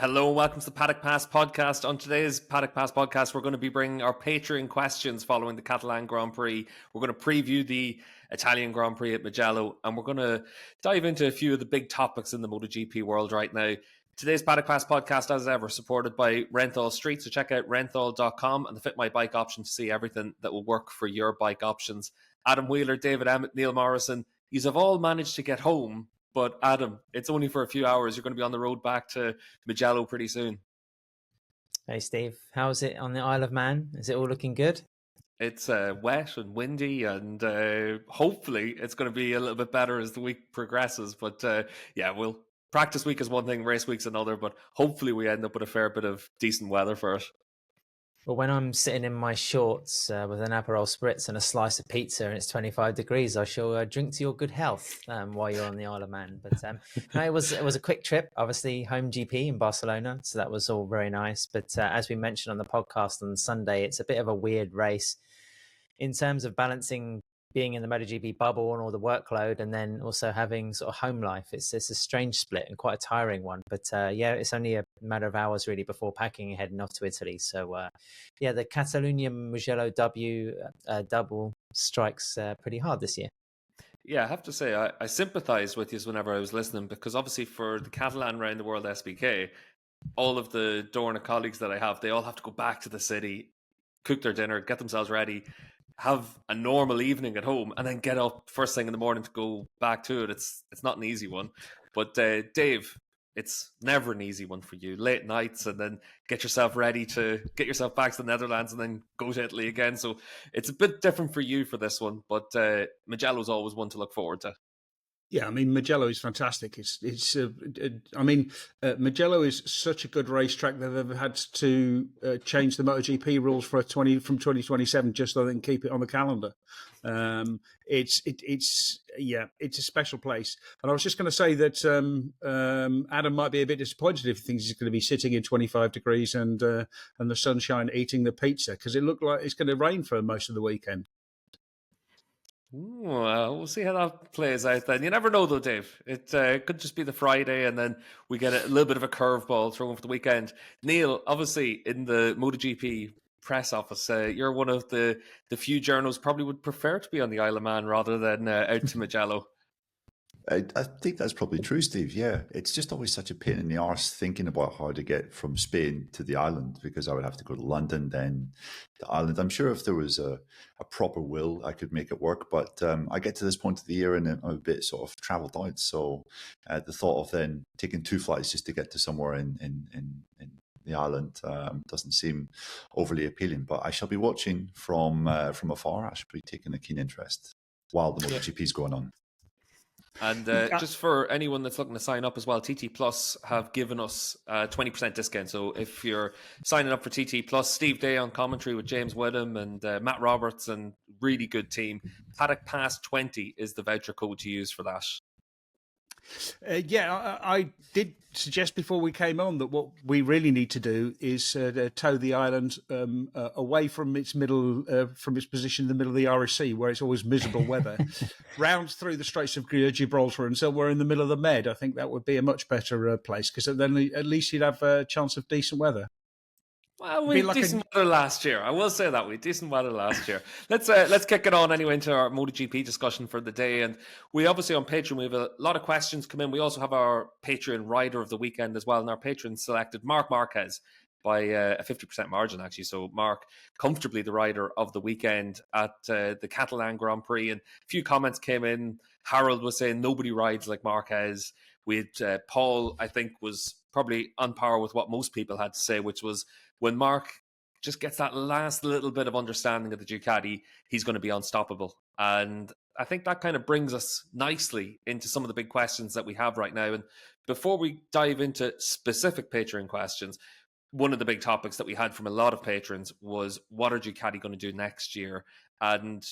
Hello and welcome to the Paddock Pass podcast. On today's Paddock Pass podcast, we're going to be bringing our Patreon questions following the Catalan Grand Prix. We're going to preview the Italian Grand Prix at Mugello, and we're going to dive into a few of the big topics in the MotoGP world right now. Today's Paddock Pass podcast, as ever, supported by Renthal Street. So check out renthal.com and the Fit My Bike option to see everything that will work for your bike options. Adam Wheeler, David Emmett, Neil Morrison, you've all managed to get home. But Adam, it's only for a few hours. You're going to be on the road back to Mugello pretty soon. Hey, Steve. How's it on the Isle of Man? Is it all looking good? It's wet and windy, and hopefully it's going to be a little bit better as the week progresses. But we'll practice week is one thing, race week's another. But hopefully we end up with a fair bit of decent weather for it. Well, when I'm sitting in my shorts with an Aperol Spritz and a slice of pizza and it's 25 degrees, I shall drink to your good health while you're on the Isle of Man. But no, it was a quick trip, obviously home GP in Barcelona, so that was all very nice. But as we mentioned on the podcast on Sunday, it's a bit of a weird race in terms of balancing being in the MotoGP bubble and all the workload, and then also having sort of home life. It's a strange split and quite a tiring one. But it's only a matter of hours really before packing and heading off to Italy. So the Catalunya Mugello double strikes pretty hard this year. Yeah, I have to say, I sympathise with you whenever I was listening, because obviously for the Catalan Round the World SBK, all of the Dorna colleagues that I have, they all have to go back to the city, cook their dinner, get themselves ready, have a normal evening at home, and then get up first thing in the morning to go back to it. It's not an easy one. But Dave, it's never an easy one for you. Late nights, and then get yourself ready to get yourself back to the Netherlands and then go to Italy again. So it's a bit different for you for this one, but Mugello's always one to look forward to. Yeah, I mean, Mugello is fantastic. Mugello is such a good racetrack that they've had to change the MotoGP rules from 2027 just so they can keep it on the calendar. It's a special place. And I was just going to say that Adam might be a bit disappointed if he thinks he's going to be sitting in 25 degrees and the sunshine eating the pizza, because it looked like it's going to rain for most of the weekend. We'll see how that plays out then. You never know though, Dave. It could just be the Friday and then we get a little bit of a curveball thrown for the weekend. Neil, obviously in the MotoGP press office, you're one of the few journals probably would prefer to be on the Isle of Man rather than out to Mugello. I think that's probably true, Steve. Yeah, it's just always such a pain in the arse thinking about how to get from Spain to the island, because I would have to go to London, then the island. I'm sure if there was a proper will, I could make it work. But I get to this point of the year and I'm a bit sort of travelled out. So the thought of then taking 2 flights just to get to somewhere in the island doesn't seem overly appealing. But I shall be watching from afar. I should be taking a keen interest while the MotoGP is going on. And just for anyone that's looking to sign up as well, TT Plus have given us a 20% discount. So if you're signing up for TT Plus, Steve Day on commentary with James Whittam and Matt Roberts, and really good team. Paddock Pass 20 is the voucher code to use for that. I did suggest before we came on that what we really need to do is tow the island away from its position in the middle of the Irish Sea, where it's always miserable weather, round through the Straits of Gibraltar until we're in the middle of the Med. I think that would be a much better place, because then at least you'd have a chance of decent weather. Well, we had decent weather last year. I will say that we had decent weather last year. Let's kick it on anyway into our MotoGP discussion for the day. And we obviously on Patreon, we have a lot of questions come in. We also have our Patreon rider of the weekend as well. And our Patreon selected Marc Marquez by a 50% margin, actually. So Marc, comfortably the rider of the weekend at the Catalan Grand Prix. And a few comments came in. Harold was saying nobody rides like Marquez. We had Paul, I think, was probably on par with what most people had to say, which was when Marc just gets that last little bit of understanding of the Ducati, he's going to be unstoppable. And I think that kind of brings us nicely into some of the big questions that we have right now. And before we dive into specific Patreon questions, one of the big topics that we had from a lot of patrons was, what are Ducati going to do next year? And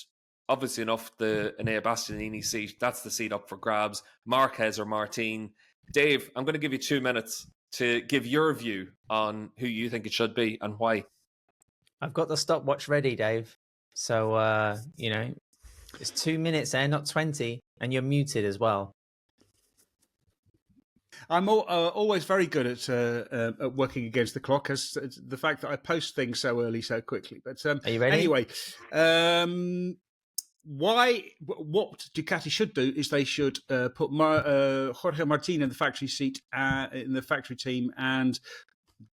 obviously enough, the Enea Bastianini seat, that's the seat up for grabs. Marquez or Martin. Dave, I'm going to give you 2 minutes to give your view on who you think it should be and why. I've got the stopwatch ready, Dave. So, it's 2 minutes there, not 20, and you're muted as well. I'm always very good at working against the clock, as the fact that I post things so early, so quickly. But Are you ready? Anyway, what Ducati should do is they should put Jorge Martin in the factory seat, in the factory team, and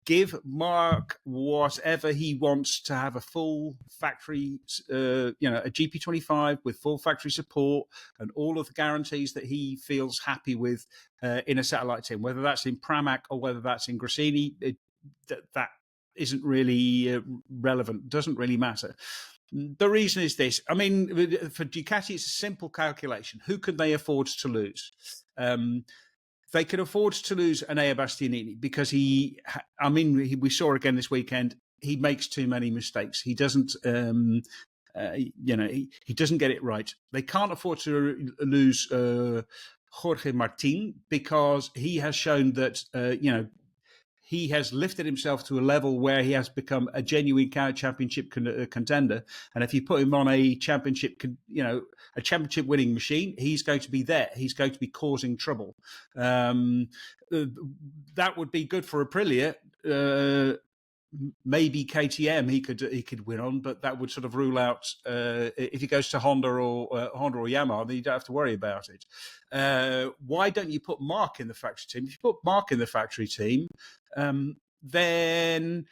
give Marc whatever he wants to have a full factory, a GP25 with full factory support and all of the guarantees that he feels happy with in a satellite team, whether that's in Pramac or whether that's in Gresini. That isn't really relevant, doesn't really matter. The reason is this. I mean, for Ducati, it's a simple calculation. Who can they afford to lose? They could afford to lose Enea Bastianini because we saw again this weekend, he makes too many mistakes. He doesn't, he doesn't get it right. They can't afford to lose Jorge Martin because he has shown that, he has lifted himself to a level where he has become a genuine championship contender. And if you put him on a championship winning machine, he's going to be there. He's going to be causing trouble. That would be good for Aprilia. Maybe KTM he could win on, but that would sort of rule out if he goes to Honda or Yamaha, then you don't have to worry about it. Why don't you put Marc in the factory team? If you put Marc in the factory team, then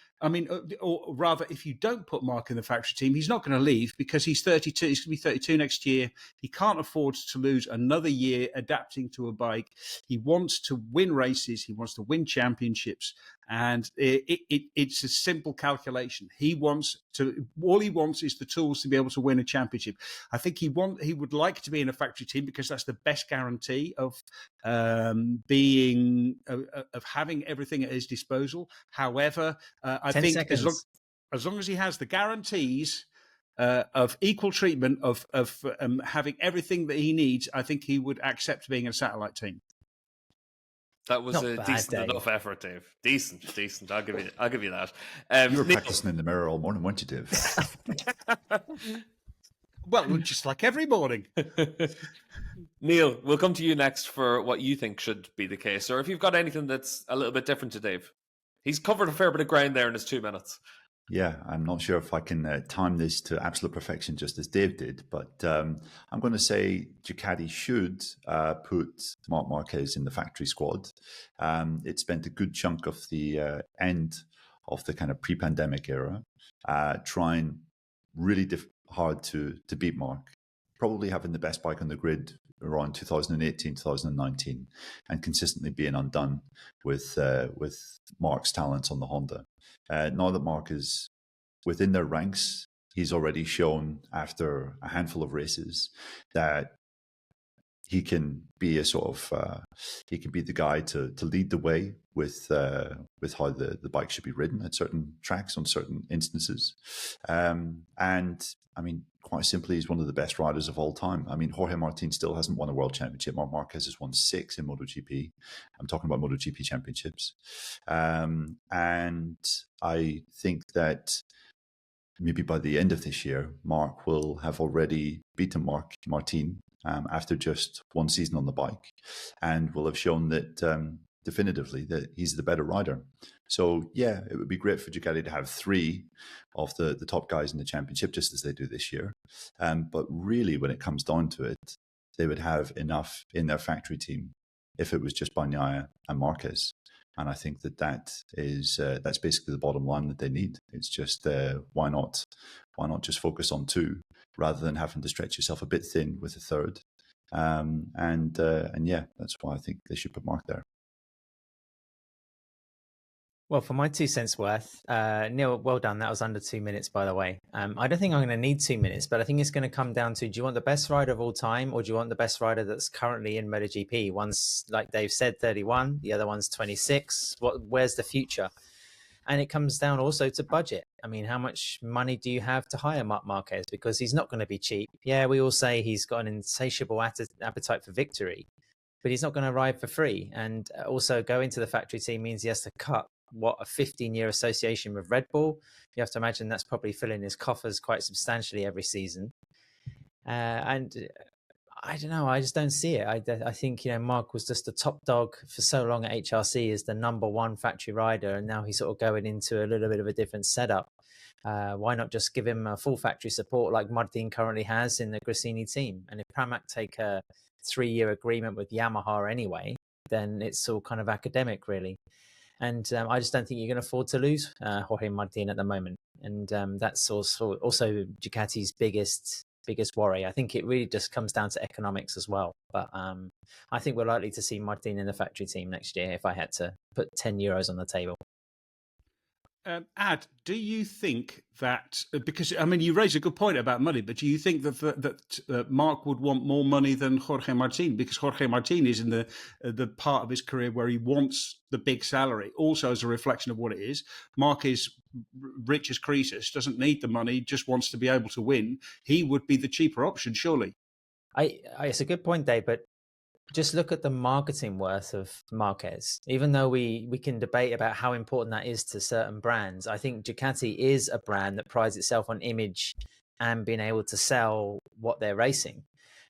or rather, if you don't put Marc in the factory team, he's not going to leave because he's 32. He's going to be 32 next year. He can't afford to lose another year adapting to a bike. He wants to win races. He wants to win championships, and it's a simple calculation. All he wants is the tools to be able to win a championship. I think he would like to be in a factory team because that's the best guarantee of having everything at his disposal. However, I think as long as he has the guarantees of equal treatment of having everything that he needs, I think he would accept being a satellite team. That was Not a bad, decent Dave. enough effort, Dave. Decent. I'll give you that. You were practicing in the mirror all morning, weren't you, Dave? Well, just like every morning. Neil, we'll come to you next for what you think should be the case, or if you've got anything that's a little bit different to Dave. He's covered a fair bit of ground there in his 2 minutes. Yeah, I'm not sure if I can time this to absolute perfection just as Dave did, but I'm going to say Ducati should put Marc Marquez in the factory squad. It spent a good chunk of the end of the kind of pre-pandemic era trying really hard to beat Marc, probably having the best bike on the grid around 2018, 2019, and consistently being undone with Marc's talents on the Honda. Now that Marc is within their ranks, he's already shown after a handful of races that he can be a sort of he can be the guy to lead the way with how the bike should be ridden at certain tracks on certain instances. And I mean, quite simply, he's one of the best riders of all time. I mean, Jorge Martin still hasn't won a world championship. Marc Marquez has won 6 in MotoGP. I'm talking about MotoGP championships. And I think that maybe by the end of this year, Marc will have already beaten Martin after just one season on the bike, and will have shown that definitively that he's the better rider. So yeah, it would be great for Ducati to have 3 of the top guys in the championship, just as they do this year. But really, when it comes down to it, they would have enough in their factory team if it was just Bagnaia and Marquez. And I think that's basically the bottom line that they need. It's just why not just focus on 2 rather than having to stretch yourself a bit thin with a third. And yeah, that's why I think they should put Marc there. Well, for my 2 cents worth, Neil, well done. That was under 2 minutes, by the way. I don't think I'm going to need 2 minutes, but I think it's going to come down to, do you want the best rider of all time, or do you want the best rider that's currently in MotoGP? One's, like Dave said, 31. The other one's 26. Where's the future? And it comes down also to budget. I mean, how much money do you have to hire Marc Marquez? Because he's not going to be cheap. Yeah, we all say he's got an insatiable appetite for victory, but he's not going to ride for free. And also going to the factory team means he has to cut a 15-year association with Red Bull. You have to imagine that's probably filling his coffers quite substantially every season. And I don't know. I just don't see it. I think, Marc was just the top dog for so long at HRC as the number one factory rider, and now he's sort of going into a little bit of a different setup. Why not just give him a full factory support like Martin currently has in the Gresini team? And if Pramac take a 3-year agreement with Yamaha anyway, then it's all kind of academic, really. And I just don't think you're going to afford to lose Jorge Martin at the moment. And that's also Ducati's biggest worry. I think it really just comes down to economics as well. But I think we're likely to see Martin in the factory team next year if I had to put €10 on the table. Ad, do you think that, because you raise a good point about money, but do you think that Marc would want more money than Jorge Martin? Because Jorge Martin is in the part of his career where he wants the big salary, also as a reflection of what it is. Marc is rich as Croesus, doesn't need the money, just wants to be able to win. He would be the cheaper option, surely. It's a good point, Dave, but just look at the marketing worth of Marquez. Even though we can debate about how important that is to certain brands, I think Ducati is a brand that prides itself on image and being able to sell what they're racing.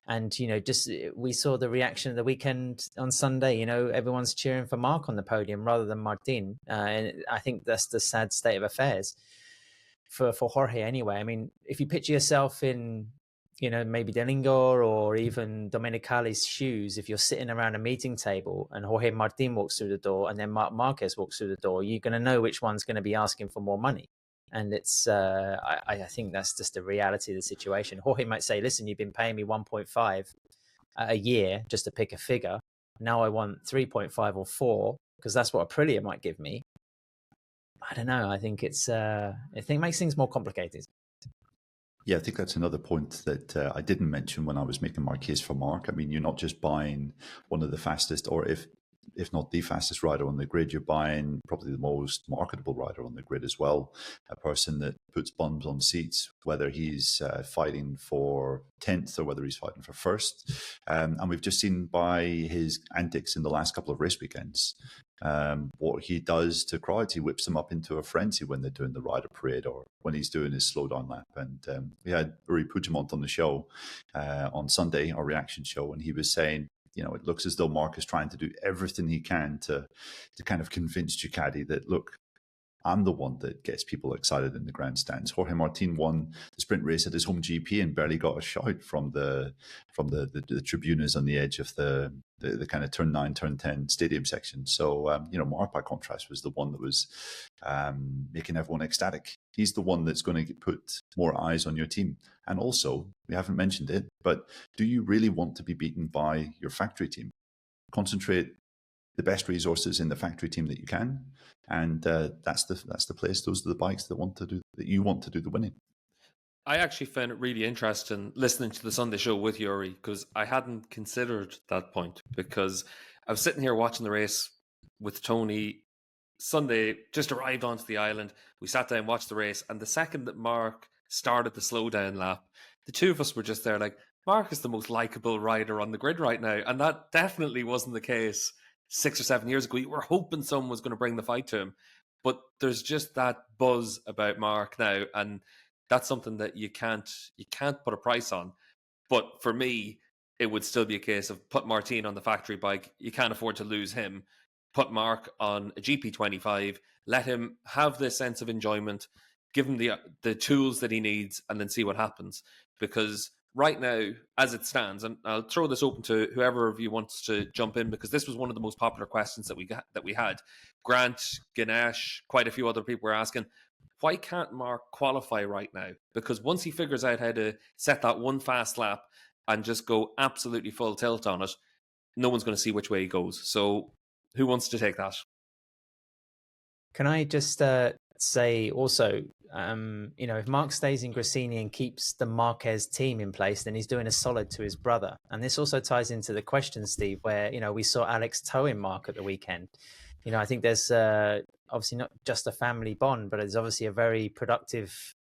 And, we saw the reaction of the weekend on Sunday. Everyone's cheering for Marc on the podium rather than Martin. And I think that's the sad state of affairs for Jorge anyway. If you picture yourself in, maybe Delingor or even Domenicali's shoes, if you're sitting around a meeting table and Jorge Martin walks through the door and then Marc Marquez walks through the door, you're going to know which one's going to be asking for more money. And it's, I think that's just the reality of the situation. Jorge might say, listen, you've been paying me 1.5 a year just to pick a figure. Now I want 3.5 or 4 because that's what Aprilia might give me. I don't know. I think it makes things more complicated. Yeah, I think that's another point that I didn't mention when I was making my case for Marc. You're not just buying one of the fastest, or if not the fastest rider on the grid, you're buying probably the most marketable rider on the grid as well. A person that puts bums on seats, whether he's fighting for 10th or whether he's fighting for first. And we've just seen by his antics in the last couple of race weekends, what he does to crowds. He whips them up into a frenzy when they're doing the rider parade or when he's doing his slow down lap. And we had Uri Puigdemont on the show on Sunday, our reaction show, and he was saying, it looks as though Marc is trying to do everything he can to kind of convince Ducati that, look, I'm the one that gets people excited in the grandstands. Jorge Martin won the sprint race at his home GP and barely got a shout from the tribunas on the edge of the kind of turn 9, turn 10 stadium section. So, Marc, by contrast, was the one that was making everyone ecstatic. He's the one that's going to put more eyes on your team. And also, we haven't mentioned it, but do you really want to be beaten by your factory team? Concentrate the best resources in the factory team that you can, and that's the place. Those are the bikes that you want to do the winning. I actually found it really interesting listening to the Sunday show with Yuri, because I hadn't considered that point, because I was sitting here watching the race with Tony. Sunday, just arrived onto the island. We sat down, watched the race, and the second that Marc started the slowdown lap, the two of us were just there like, Marc is the most likable rider on the grid right now. And that definitely wasn't the case 6 or 7 years ago. You were hoping someone was going to bring the fight to him. But there's just that buzz about Marc now, and that's something that you can't put a price on. But for me, it would still be a case of put Martin on the factory bike. You can't afford to lose him. Put Marc on a GP25, let him have this sense of enjoyment, give him the tools that he needs, and then see what happens. Because right now, as it stands, and I'll throw this open to whoever of you wants to jump in, because this was one of the most popular questions that we had. Grant, Ganesh, quite a few other people were asking, why can't Marc qualify right now? Because once he figures out how to set that one fast lap and just go absolutely full tilt on it, no one's going to see which way he goes. So who wants to take that? Can I just say also, if Marc stays in Gresini and keeps the Marquez team in place, then he's doing a solid to his brother. And this also ties into the question, Steve, where, we saw Alex towing Marc at the weekend. I think there's obviously not just a family bond, but there's obviously a very productive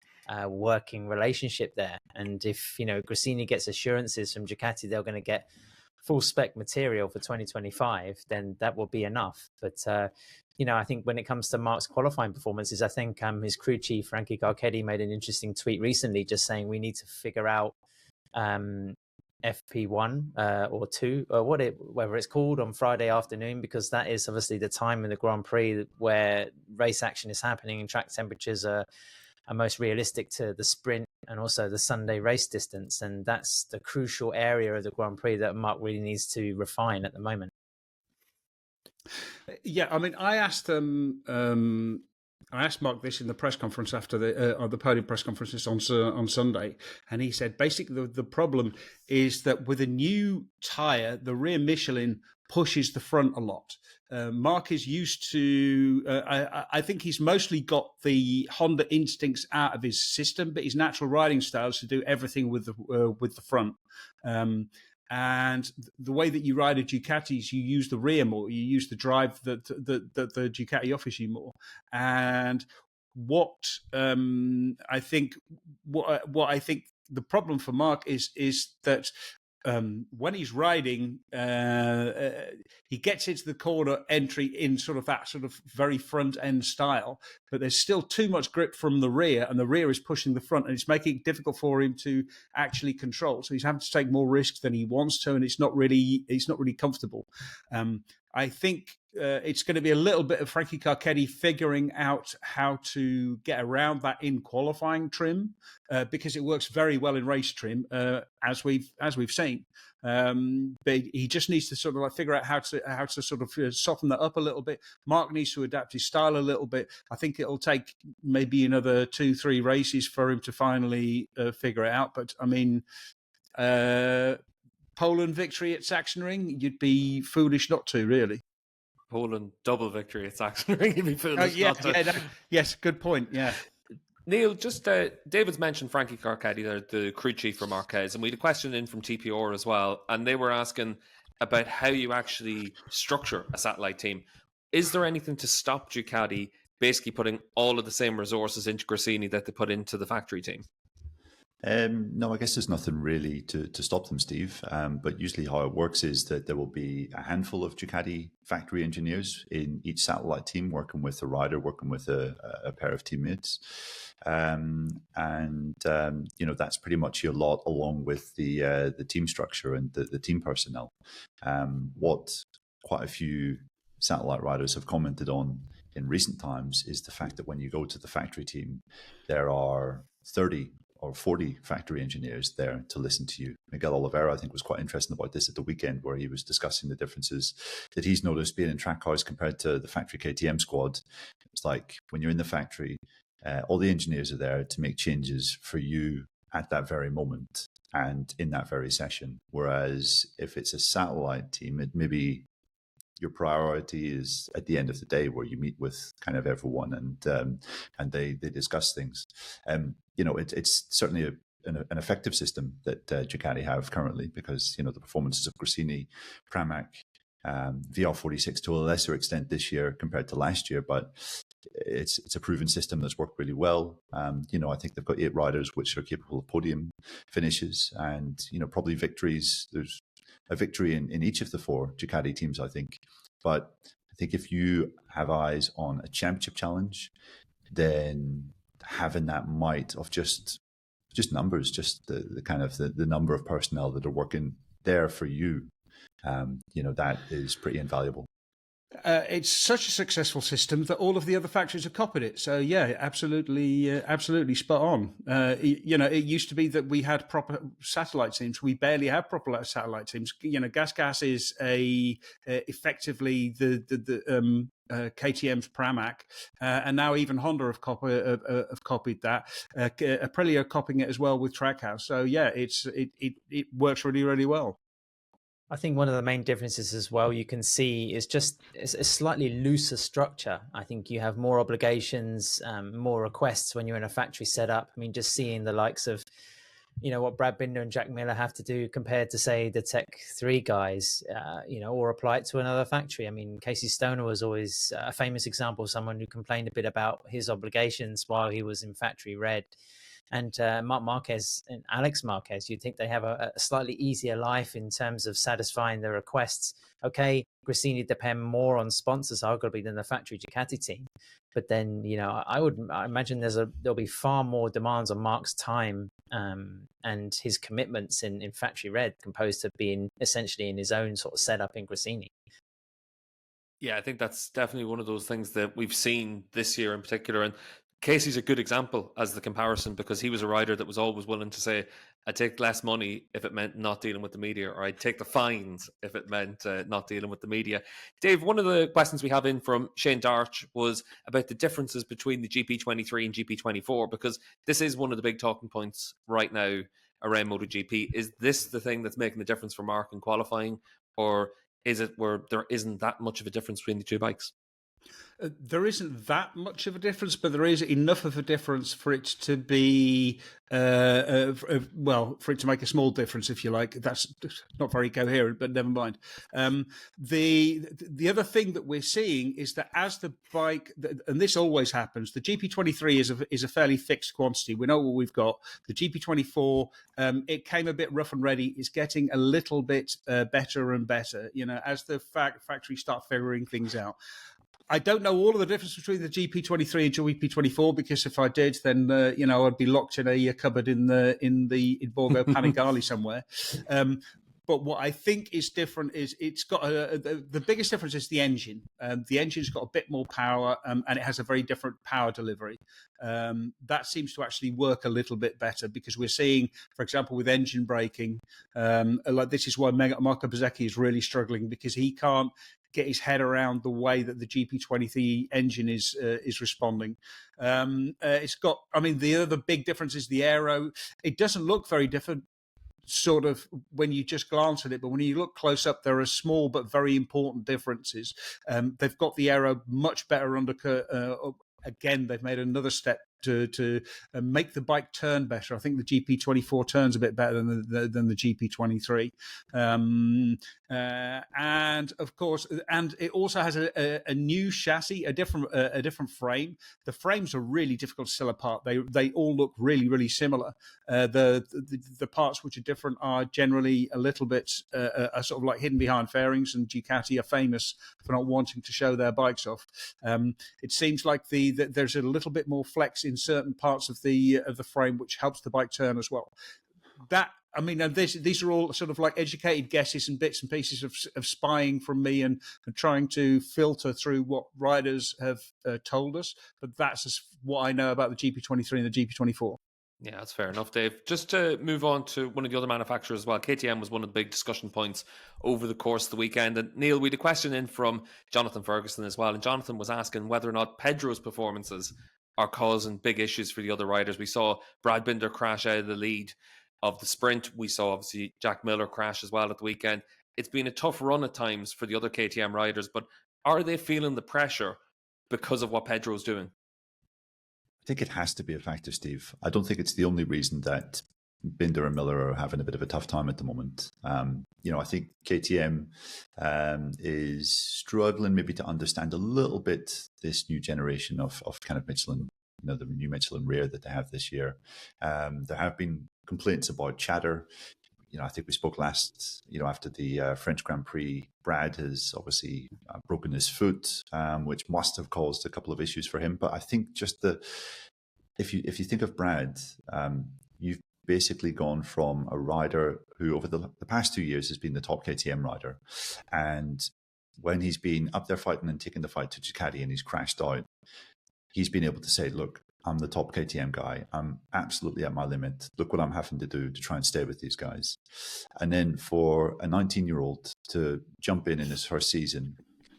working relationship there. And if, Gresini gets assurances from Ducati, they're going to get full spec material for 2025, then that will be enough. But, I think when it comes to Marc's qualifying performances, I think his crew chief, Frankie Garchetti, made an interesting tweet recently just saying we need to figure out FP1 or 2 or whatever it's called on Friday afternoon, because that is obviously the time in the Grand Prix where race action is happening and track temperatures are most realistic to the sprint and also the Sunday race distance. And that's the crucial area of the Grand Prix that Marc really needs to refine at the moment. Yeah, I mean, I asked Marc this in the press conference after the podium press conferences on Sunday, and he said basically the problem is that with a new tyre, the rear Michelin pushes the front a lot. Marc is used to. I think he's mostly got the Honda instincts out of his system, but his natural riding style is to do everything with the front. And the way that you ride a Ducati is you use the rear more. You use the drive that the Ducati offers you more. And what I think the problem for Marc is that when he's riding, he gets into the corner entry in sort of that sort of very front end style, but there's still too much grip from the rear, and the rear is pushing the front, and it's making it difficult for him to actually control. So he's having to take more risks than he wants to, and it's not really comfortable. I think it's going to be a little bit of Frankie Carchetti figuring out how to get around that in qualifying trim, because it works very well in race trim, as we've seen. But he just needs to sort of like figure out how to sort of soften that up a little bit. Marc needs to adapt his style a little bit. I think it'll take maybe another 2-3 races for him to finally figure it out. But I mean, Poland victory at Sachsenring, you'd be foolish not to, really. Poland double victory at Sachsenring, you'd be foolish not to. Yes, good point. Yeah. Neil, just David's mentioned Frankie Carchetti, the crew chief for Marquez, and we had a question in from TPR as well, and they were asking about how you actually structure a satellite team. Is there anything to stop Ducati basically putting all of the same resources into Gresini that they put into the factory team? No, I guess there's nothing really to stop them, Steve. But usually how it works is that there will be a handful of Ducati factory engineers in each satellite team working with a rider, working with a pair of teammates. That's pretty much your lot, along with the team structure and the team personnel. What quite a few satellite riders have commented on in recent times is the fact that when you go to the factory team, there are 30 or 40 factory engineers there to listen to you. Miguel Oliveira, I think, was quite interesting about this at the weekend, where he was discussing the differences that he's noticed being in Trackhouse compared to the factory KTM squad. It's like when you're in the factory, all the engineers are there to make changes for you at that very moment and in that very session. Whereas if it's a satellite team, it maybe your priority is at the end of the day, where you meet with kind of everyone and they discuss things. It's certainly an effective system that Ducati have currently, because the performances of Gresini, Pramac, VR46 to a lesser extent this year compared to last year, but it's a proven system that's worked really well. I think they've got 8 riders which are capable of podium finishes and probably victories. There's a victory in each of the 4 Ducati teams, I think. But I think if you have eyes on a championship challenge, then having that might of just numbers, just the kind of the number of personnel that are working there for you, that is pretty invaluable. It's such a successful system that all of the other factories have copied it. So yeah, absolutely spot on. It used to be that we had proper satellite teams. We barely have proper satellite teams. Gas is effectively the KTM's Pramac, and now even Honda have copied that. Aprilia are copying it as well with Trackhouse. So yeah, it works really, really well. I think one of the main differences as well you can see is just it's a slightly looser structure. I think you have more obligations, more requests when you're in a factory setup. I mean, just seeing the likes of, what Brad Binder and Jack Miller have to do compared to, say, the Tech 3 guys, or apply it to another factory. I mean, Casey Stoner was always a famous example of someone who complained a bit about his obligations while he was in Factory Red. And Marc Marquez and Alex Marquez, you'd think they have a slightly easier life in terms of satisfying their requests. Okay, Gresini depend more on sponsors, arguably, than the factory Ducati team. But then, I imagine there'll be far more demands on Marc's time and his commitments in factory red, composed to being essentially in his own sort of setup in Gresini. Yeah, I think that's definitely one of those things that we've seen this year in particular. And Casey's a good example as the comparison, because he was a rider that was always willing to say, I'd take less money if it meant not dealing with the media, or I'd take the fines if it meant not dealing with the media. Dave, one of the questions we have in from Shane Darch was about the differences between the GP23 and GP24, because this is one of the big talking points right now around MotoGP. Is this the thing that's making the difference for Marc in qualifying, or is it where there isn't that much of a difference between the two bikes? There isn't that much of a difference, but there is enough of a difference for it to be, for it to make a small difference, if you like. That's not very coherent, but never mind. The other thing that we're seeing is that as the bike, and this always happens, the GP23 is a fairly fixed quantity. We know what we've got. The GP24, it came a bit rough and ready. It's getting a little bit better and better, as the factory start figuring things out. I don't know all of the difference between the GP23 and GP24, because if I did, then I'd be locked in a cupboard in Borgo Panigale somewhere. But what I think is different is it's got the biggest difference is the engine. The engine's got a bit more power, and it has a very different power delivery. That seems to actually work a little bit better, because we're seeing, for example, with engine braking, this is why Marco Bezzecchi is really struggling, because he can't get his head around the way that the GP23 engine is responding. It's got, the other big difference is the aero. It doesn't look very different, sort of, when you just glance at it, but when you look close up, there are small but very important differences. They've got the aero much better under. Again, they've made another step to make the bike turn better. I think the GP24 turns a bit better than the GP23, and of course, and it also has a new chassis, a different frame. The frames are really difficult to sell apart. They all look really, really similar. The parts which are different are generally a little bit are sort of like hidden behind fairings, and Ducati are famous for not wanting to show their bikes off. It seems like there's a little bit more flex in certain parts of the frame, which helps the bike turn as well. These are all sort of like educated guesses and bits and pieces of spying from me and trying to filter through what riders have told us. But that's what I know about the GP23 and the GP24. Yeah, that's fair enough, Dave. Just to move on to one of the other manufacturers as well, KTM was one of the big discussion points over the course of the weekend. And Neil, we had a question in from Jonathan Ferguson as well. And Jonathan was asking whether or not Pedro's performances are causing big issues for the other riders. We saw Brad Binder crash out of the lead of the sprint. We saw, obviously, Jack Miller crash as well at the weekend. It's been a tough run at times for the other KTM riders, but are they feeling the pressure because of what Pedro's doing? I think it has to be a factor, Steve. I don't think it's the only reason that Binder and Miller are having a bit of a tough time at the moment. I think KTM is struggling maybe to understand a little bit this new generation of kind of Michelin, the new Michelin rear that they have this year. There have been complaints about chatter. I think we spoke last, after the French Grand Prix, Brad has obviously broken his foot, which must have caused a couple of issues for him. But I think just if you think of Brad, you've basically gone from a rider who over the past 2 years has been the top KTM rider. And when he's been up there fighting and taking the fight to Ducati and he's crashed out, he's been able to say, look, I'm the top KTM guy. I'm absolutely at my limit. Look what I'm having to do to try and stay with these guys. And then for a 19-year-old to jump in his first season.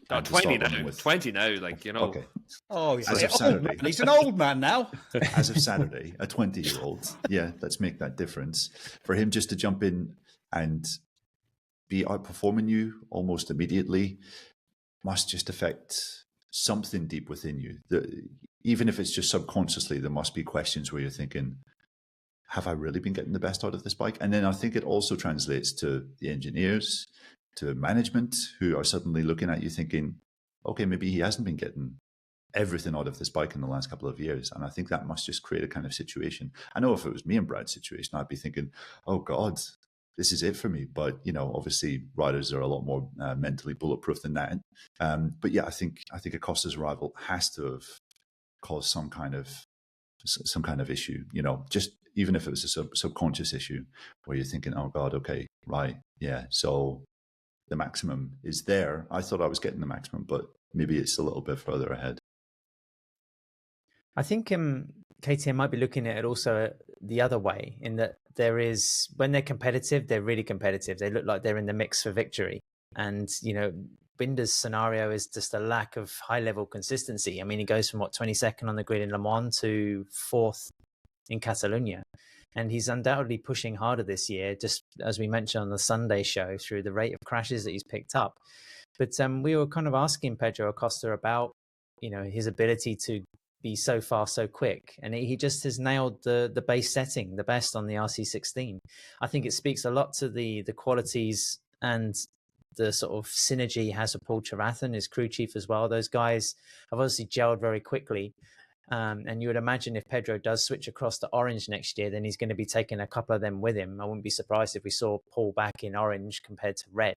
20 now, Okay. Oh, yeah. As of Saturday. He's an old man now. As of Saturday, a 20-year-old. Yeah, let's make that difference. For him just to jump in and be outperforming you almost immediately must just affect something deep within you. Even if it's just subconsciously, there must be questions where you're thinking, have I really been getting the best out of this bike? And then I think it also translates to the engineers, to management, who are suddenly looking at you thinking, okay, maybe he hasn't been getting everything out of this bike in the last couple of years. And I think that must just create a kind of situation. I know if it was me and Brad's situation, I'd be thinking, oh God, this is it for me. But, you know, obviously riders are a lot more mentally bulletproof than that. But yeah, I think Acosta's arrival has to have caused some kind of issue, you know, just even if it was a subconscious issue where you're thinking, oh God, okay, right. Yeah. So the maximum is there. I thought I was getting the maximum, but maybe it's a little bit further ahead. I think KTM might be looking at it also the other way, in that there is, when they're competitive, they're really competitive. They look like they're in the mix for victory. And, you know, Binder's scenario is just a lack of high-level consistency. I mean, he goes from, 22nd on the grid in Le Mans to 4th in Catalunya. And he's undoubtedly pushing harder this year, just as we mentioned on the Sunday show, through the rate of crashes that he's picked up. But we were kind of asking Pedro Acosta about, you know, his ability to be so fast, so quick. And he just has nailed the base setting, the best on the RC16. I think it speaks a lot to the qualities and the sort of synergy he has with Paul Charathan, his crew chief as well. Those guys have obviously gelled very quickly. And you would imagine if Pedro does switch across to orange next year, then he's going to be taking a couple of them with him. I wouldn't be surprised if we saw Paul back in orange compared to red.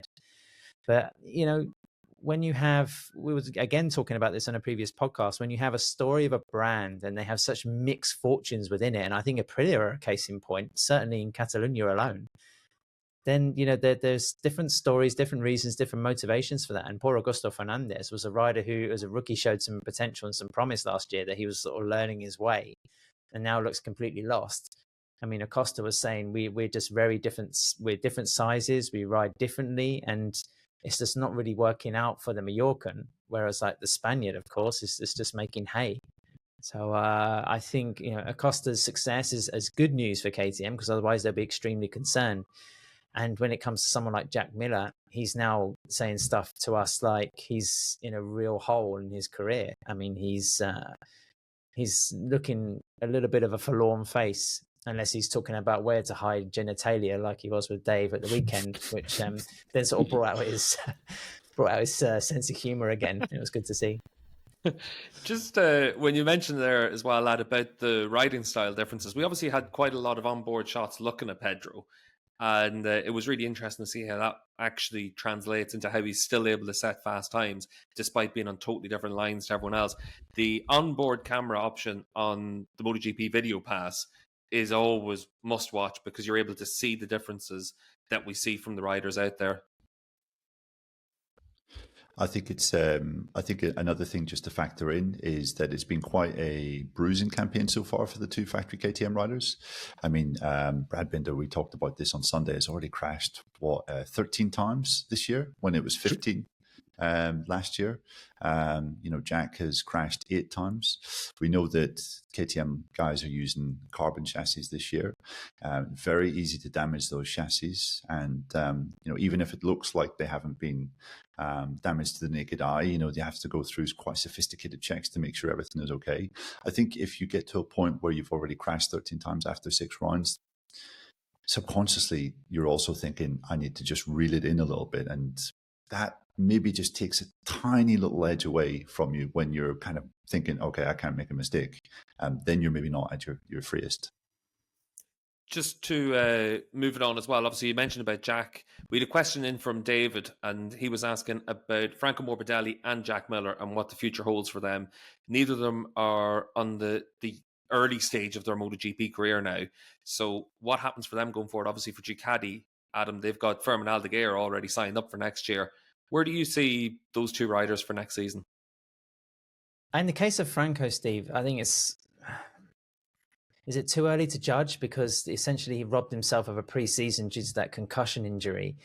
But, you know, when you have, we were again talking about this on a previous podcast, when you have a story of a brand and they have such mixed fortunes within it, and I think Aprilia are a case in point, certainly in Catalunya alone, then, you know, there's different stories, different reasons, different motivations for that. And poor Augusto Fernandez was a rider who, as a rookie, showed some potential and some promise last year, that he was sort of learning his way and now looks completely lost. I mean, Acosta was saying we're just very different. We're different sizes. We ride differently. And it's just not really working out for the Mallorcan. Whereas like the Spaniard, of course, is just making hay. So I think, you know, Acosta's success is good news for KTM, because otherwise they'll be extremely concerned. And when it comes to someone like Jack Miller, he's now saying stuff to us like he's in a real hole in his career. I mean, he's looking a little bit of a forlorn face, unless he's talking about where to hide genitalia, like he was with Dave at the weekend, which then sort of brought out his sense of humor again. It was good to see. Just when you mentioned there as well, lad, about the riding style differences, we obviously had quite a lot of onboard shots looking at Pedro. And it was really interesting to see how that actually translates into how he's still able to set fast times, despite being on totally different lines to everyone else. The onboard camera option on the MotoGP Video Pass is always must watch, because you're able to see the differences that we see from the riders out there. I think it's. I think another thing just to factor in is that it's been quite a bruising campaign so far for the two factory KTM riders. I mean, Brad Binder, we talked about this on Sunday, has already crashed 13 times this year, when it was 15 last year. You know, Jack has crashed 8 times. We know that KTM guys are using carbon chassis this year. Very easy to damage those chassis, and you know, even if it looks like they haven't been damaged to the naked eye, you know, they have to go through quite sophisticated checks to make sure everything is okay. I think if you get to a point where you've already crashed 13 times after 6 rounds, subconsciously you're also thinking, I need to just reel it in a little bit, and that maybe just takes a tiny little edge away from you when you're kind of thinking, okay, I can't make a mistake, and then you're maybe not at your freest. Just to move it on as well, obviously you mentioned about Jack. We had a question in from David, and he was asking about Franco Morbidelli and Jack Miller and what the future holds for them. Neither of them are on the early stage of their MotoGP career now. So what happens for them going forward? Obviously for Ducati, Adam, they've got Fermin Aldeguer already signed up for next year. Where do you see those two riders for next season? In the case of Franco, Steve, I think is it too early to judge, because essentially he robbed himself of a pre-season due to that concussion injury.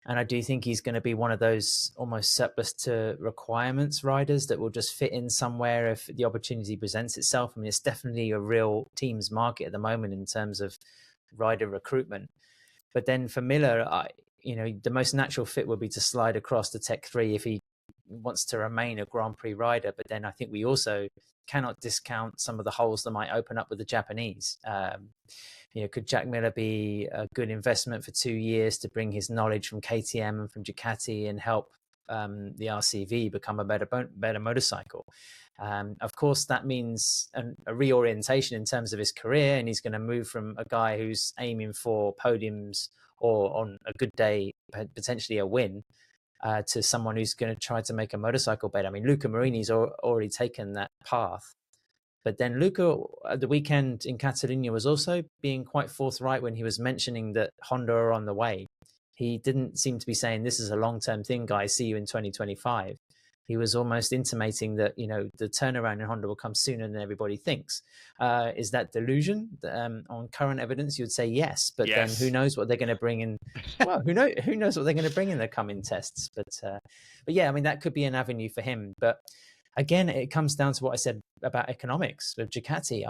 And I do think he's going to be one of those almost surplus to requirements riders that will just fit in somewhere if the opportunity presents itself. I mean, it's definitely a real team's market at the moment in terms of rider recruitment. But then for Miller, you know, the most natural fit would be to slide across to Tech 3 if he wants to remain a Grand Prix rider. But then I think we also cannot discount some of the holes that might open up with the Japanese. You know, could Jack Miller be a good investment for 2 years to bring his knowledge from KTM and from Ducati and help the RCV become a better motorcycle. Of course, that means a reorientation in terms of his career, and he's going to move from a guy who's aiming for podiums or on a good day, potentially a win, to someone who's going to try to make a motorcycle better. I mean, Luca Marini's already taken that path. But then Luca, at the weekend in Catalunya, was also being quite forthright when he was mentioning that Honda are on the way. He didn't seem to be saying, this is a long-term thing, guys, see you in 2025. He was almost intimating that, the turnaround in Honda will come sooner than everybody thinks. Is that delusion? On current evidence, you would say yes. But yes. Then who knows what they're going to bring in? Well, who knows what they're going to bring in the coming tests? But yeah, I mean, that could be an avenue for him. But again, it comes down to what I said about economics with Ducati.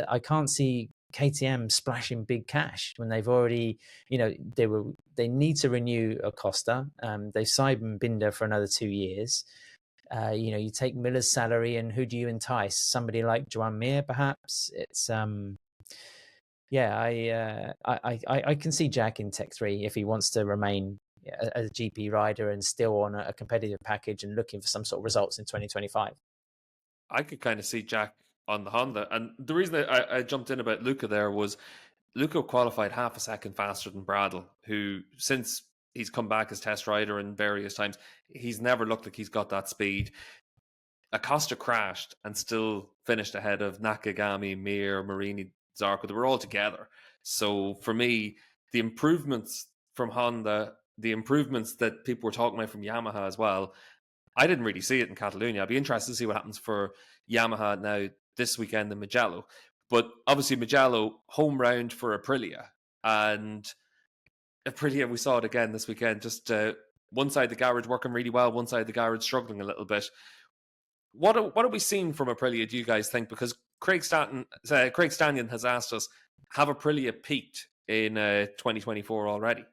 I can't see KTM splashing big cash when they've already, they need to renew Acosta. They've signed Binder for another 2 years. You take Miller's salary, and who do you entice? Somebody like Joan Mir, perhaps. It's I can see Jack in Tech 3 if he wants to remain a GP rider and still on a competitive package and looking for some sort of results in 2025. I could kind of see Jack on the Honda. And the reason I jumped in about Luca there was Luca qualified half a second faster than Bradl, who, since he's come back as test rider in various times, he's never looked like he's got that speed. Acosta crashed and still finished ahead of Nakagami, Mir, Marini, Zarco. They were all together. So for me, the improvements from Honda, the improvements that people were talking about from Yamaha as well, I didn't really see it in Catalunya. I'd be interested to see what happens for Yamaha now this weekend in Mugello. But obviously Mugello, home round for Aprilia. And Aprilia, we saw it again this weekend, just one side of the garage working really well, one side of the garage struggling a little bit. What are we seeing from Aprilia, do you guys think? Because Craig Stanion has asked us, have Aprilia peaked in 2024 already?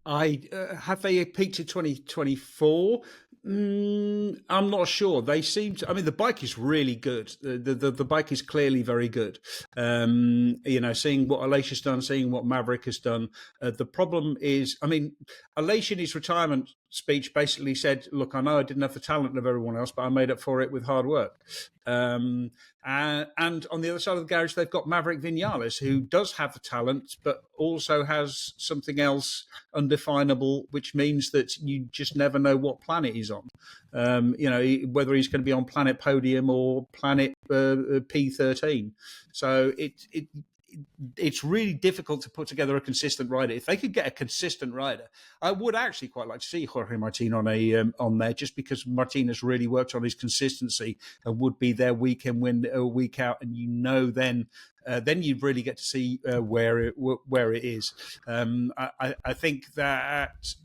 Have they peaked in 2024? I'm not sure. They seem to. I mean, the bike is really good. The bike is clearly very good. Seeing what Alesia's done, seeing what Maverick has done. The problem is, I mean, Alessia in his retirement speech basically said, "Look, I know I didn't have the talent of everyone else, but I made up for it with hard work." And on the other side of the garage, they've got Maverick Vinales, who does have the talent, but also has something else undefinable, which means that you just never know what planet he's on. Whether he's going to be on planet podium or planet P13. So it's really difficult to put together a consistent rider. If they could get a consistent rider, I would actually quite like to see Jorge Martin on there, just because Martin has really worked on his consistency and would be there week in, week out, and then you'd really get to see where it is. I think that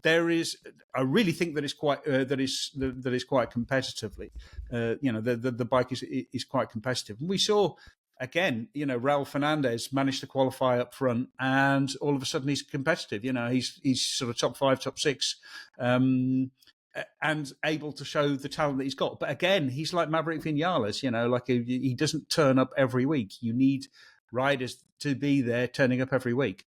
there is. I really think that it's quite that is quite competitively. The bike is quite competitive, and we saw. Again, Raul Fernandez managed to qualify up front, and all of a sudden he's competitive. He's sort of top 5, top 6, and able to show the talent that he's got. But again, he's like Maverick Vinales. He doesn't turn up every week. You need riders to be there, turning up every week.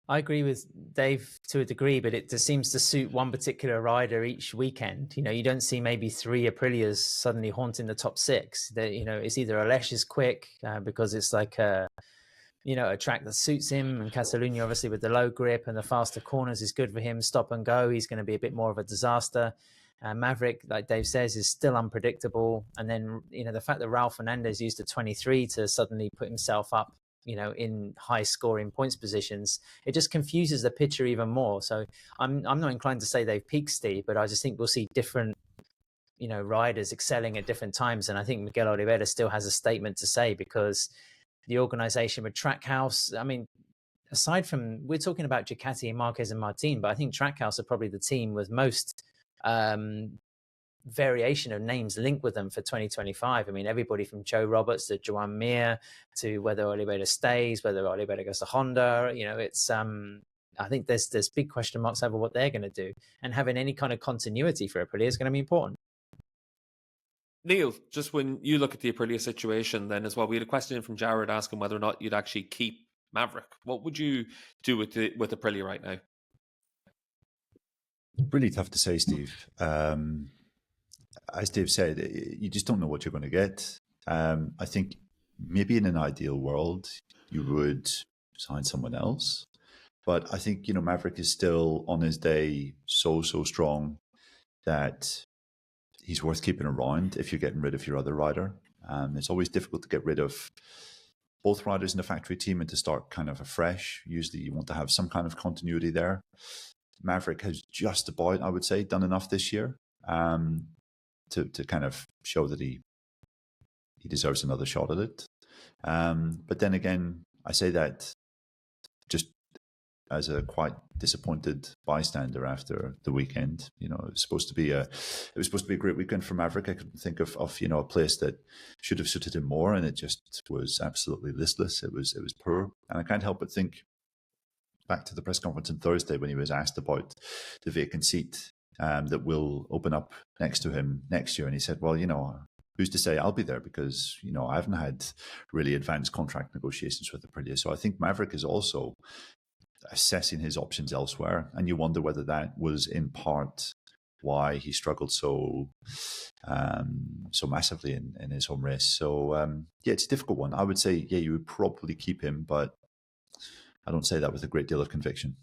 I agree with Dave to a degree, but it just seems to suit one particular rider each weekend. You don't see maybe 3 Aprilias suddenly haunting the top 6. It's either Alesia's quick because it's like a track that suits him, and Catalunya obviously with the low grip and the faster corners is good for him. Stop and go, he's going to be a bit more of a disaster. Maverick, like Dave says, is still unpredictable. And then the fact that Raul Fernandez used a 23 to suddenly put himself up in high scoring points positions, it just confuses the picture even more. So I'm not inclined to say they've peaked, Steve, but I just think we'll see different, riders excelling at different times. And I think Miguel Oliveira still has a statement to say, because the organization with Trackhouse, I mean, aside from, we're talking about Ducati and Marquez and Martin, but I think Trackhouse are probably the team with most variation of names linked with them for 2025. I mean, everybody from Joe Roberts to Joan Mir to whether Oliveira stays, whether Oliveira goes to Honda. It's I think there's big question marks over what they're going to do, and having any kind of continuity for Aprilia is going to be important. Neil, just when you look at the Aprilia situation then as well, we had a question in from Jared asking whether or not you'd actually keep Maverick. What would you do with Aprilia right now? Really tough to say, Steve. As Dave said, you just don't know what you're going to get. I think maybe in an ideal world, you would sign someone else. But I think, Maverick is still on his day so strong that he's worth keeping around if you're getting rid of your other rider. It's always difficult to get rid of both riders in the factory team and to start kind of afresh. Usually you want to have some kind of continuity there. Maverick has just about, I would say, done enough this year to kind of show that he deserves another shot at it. But then again, I say that just as a quite disappointed bystander after the weekend. It was supposed to be a great weekend for Maverick. I couldn't think of a place that should have suited him more, and it just was absolutely listless. It was poor, and I can't help but think back to the press conference on Thursday when he was asked about the vacant seat that will open up next to him next year, and he said, "Well, who's to say I'll be there, because I haven't had really advanced contract negotiations with Aprilia." So I think Maverick is also assessing his options elsewhere, and you wonder whether that was in part why he struggled so massively in his home race. So it's a difficult one. I would say you would probably keep him, but I don't say that with a great deal of conviction.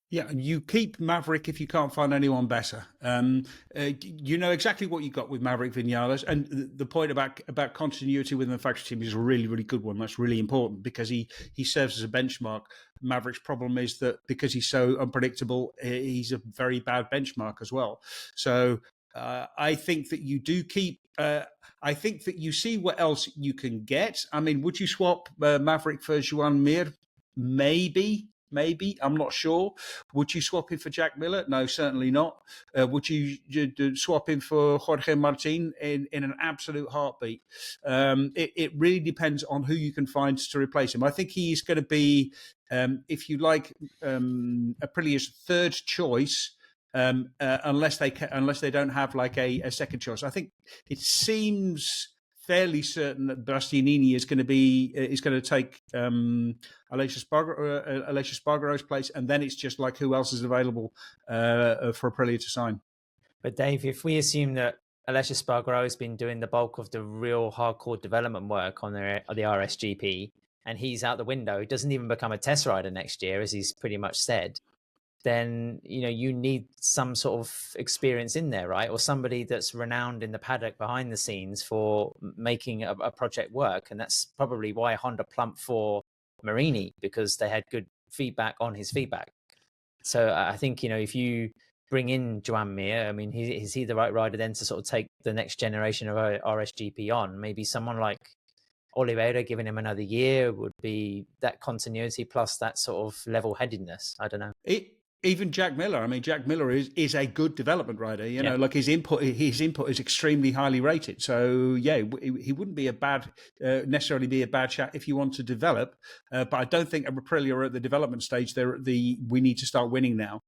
Yeah, and you keep Maverick if you can't find anyone better. You know exactly what you got with Maverick Vinales, and the point about continuity within the factory team is a really, really good one. That's really important because he serves as a benchmark. Maverick's problem is that because he's so unpredictable, he's a very bad benchmark as well. So I think that you do keep. I think that you see what else you can get. I mean, would you swap Maverick for Joan Mir? Maybe, I'm not sure. Would you swap him for Jack Miller? No, certainly not. Would you swap him for Jorge Martin in an absolute heartbeat? It really depends on who you can find to replace him. I think he's going to be, if you like, Aprilia's third choice, unless they don't have like a second choice. I think it seems fairly certain that Bastianini is going to take Aleix Espargaro's place, and then it's just like who else is available for Aprilia to sign. But Dave, if we assume that Aleix Espargaro has been doing the bulk of the real hardcore development work on the RSGP, and he's out the window, he doesn't even become a test rider next year, as he's pretty much said, then you need some sort of experience in there, right? Or somebody that's renowned in the paddock behind the scenes for making a project work. And that's probably why Honda plumped for Marini, because they had good feedback on his feedback. So I think, if you bring in Joan Mir, I mean, is he the right rider then to sort of take the next generation of RSGP on? Maybe someone like Oliveira giving him another year would be that continuity plus that sort of level-headedness. I don't know. Even Jack Miller. I mean, Jack Miller is a good development rider. Like his input is extremely highly rated. So he wouldn't be necessarily be a bad shot if you want to develop. But I don't think Aprilia are at the development stage. We need to start winning now.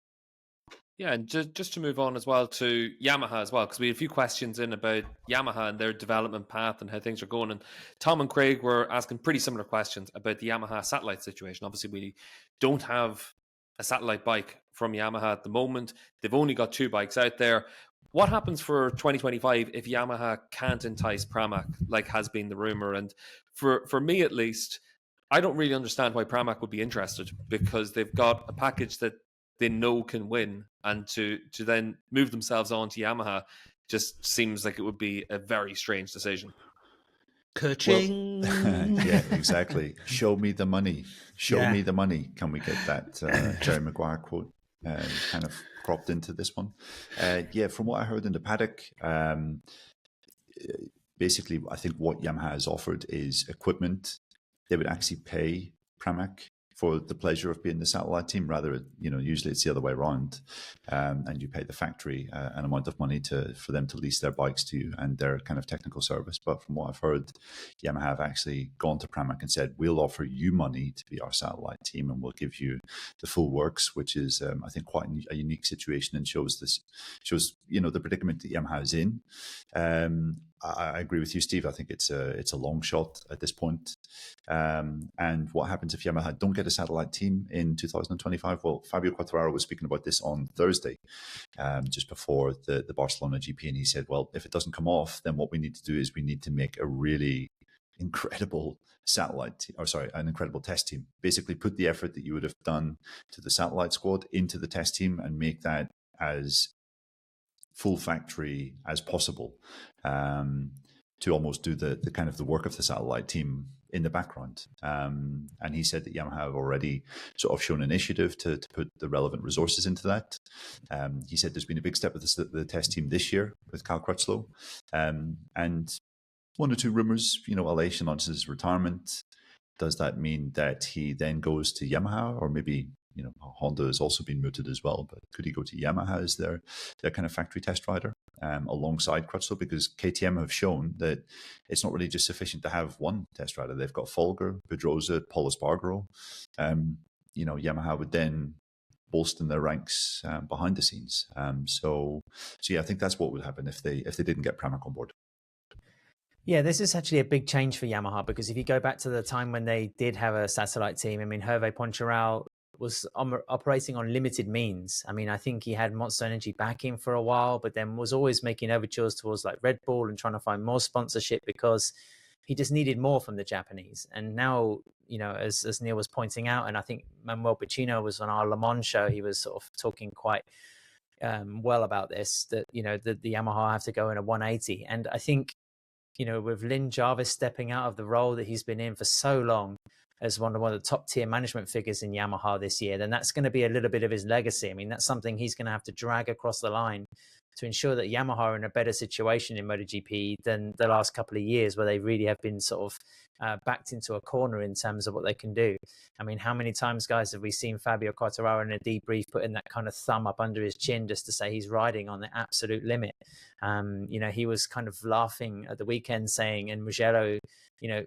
Yeah, and just to move on as well to Yamaha as well, because we had a few questions in about Yamaha and their development path and how things are going. And Tom and Craig were asking pretty similar questions about the Yamaha satellite situation. Obviously, we don't have a satellite bike from Yamaha at the moment. They've only got 2 bikes out there. What happens for 2025 if Yamaha can't entice Pramac, like has been the rumor? And for me at least, I don't really understand why Pramac would be interested, because they've got a package that they know can win, and to then move themselves on to Yamaha just seems like it would be a very strange decision. Ka-ching. Well, yeah, exactly. Show me the money. Show me the money. Can we get that Jerry Maguire quote kind of cropped into this one? From what I heard in the paddock, basically, I think what Yamaha has offered is equipment. They would actually pay Pramac for the pleasure of being the satellite team, rather, usually it's the other way around, and you pay the factory an amount of money for them to lease their bikes to you and their kind of technical service. But from what I've heard, Yamaha have actually gone to Pramac and said, we'll offer you money to be our satellite team, and we'll give you the full works, which is, I think, quite a unique situation, and shows the predicament that Yamaha is in. I agree with you, Steve. I think it's a long shot at this point. And what happens if Yamaha don't get a satellite team in 2025? Well, Fabio Quartararo was speaking about this on Thursday, just before the Barcelona GP, and he said, well, if it doesn't come off, then what we need to do is we need to make a really incredible an incredible test team. Basically put the effort that you would have done to the satellite squad into the test team and make that as full factory as possible, to almost do the kind of the work of the satellite team in the background. And he said that Yamaha have already sort of shown initiative to put the relevant resources into that. He said there's been a big step with the test team this year with Cal Crutchlow. And one or two rumors, Aleix announces his retirement. Does that mean that he then goes to Yamaha, or maybe Honda has also been mooted as well, but could he go to Yamaha as their kind of factory test rider alongside Crutchlow? Because KTM have shown that it's not really just sufficient to have one test rider. They've got Folger, Pedrosa, Paul Espargaro. Yamaha would then bolster their ranks behind the scenes. So yeah, I think that's what would happen if they didn't get Pramac on board. Yeah, this is actually a big change for Yamaha, because if you go back to the time when they did have a satellite team, I mean, Hervé Poncharal was operating on limited means. I mean, I think he had Monster Energy backing for a while, but then was always making overtures towards like Red Bull and trying to find more sponsorship because he just needed more from the Japanese. And now, as Neil was pointing out, and I think Manuel Pacino was on our Le Mans show, he was sort of talking quite well about this, that, the Yamaha have to go in a 180. And I think, with Lynn Jarvis stepping out of the role that he's been in for so long as one of the top tier management figures in Yamaha this year, then that's going to be a little bit of his legacy. I mean, that's something he's going to have to drag across the line to ensure that Yamaha are in a better situation in MotoGP than the last couple of years, where they really have been sort of backed into a corner in terms of what they can do. I mean, how many times, guys, have we seen Fabio Quartararo in a debrief putting that kind of thumb up under his chin just to say he's riding on the absolute limit? He was kind of laughing at the weekend saying in Mugello,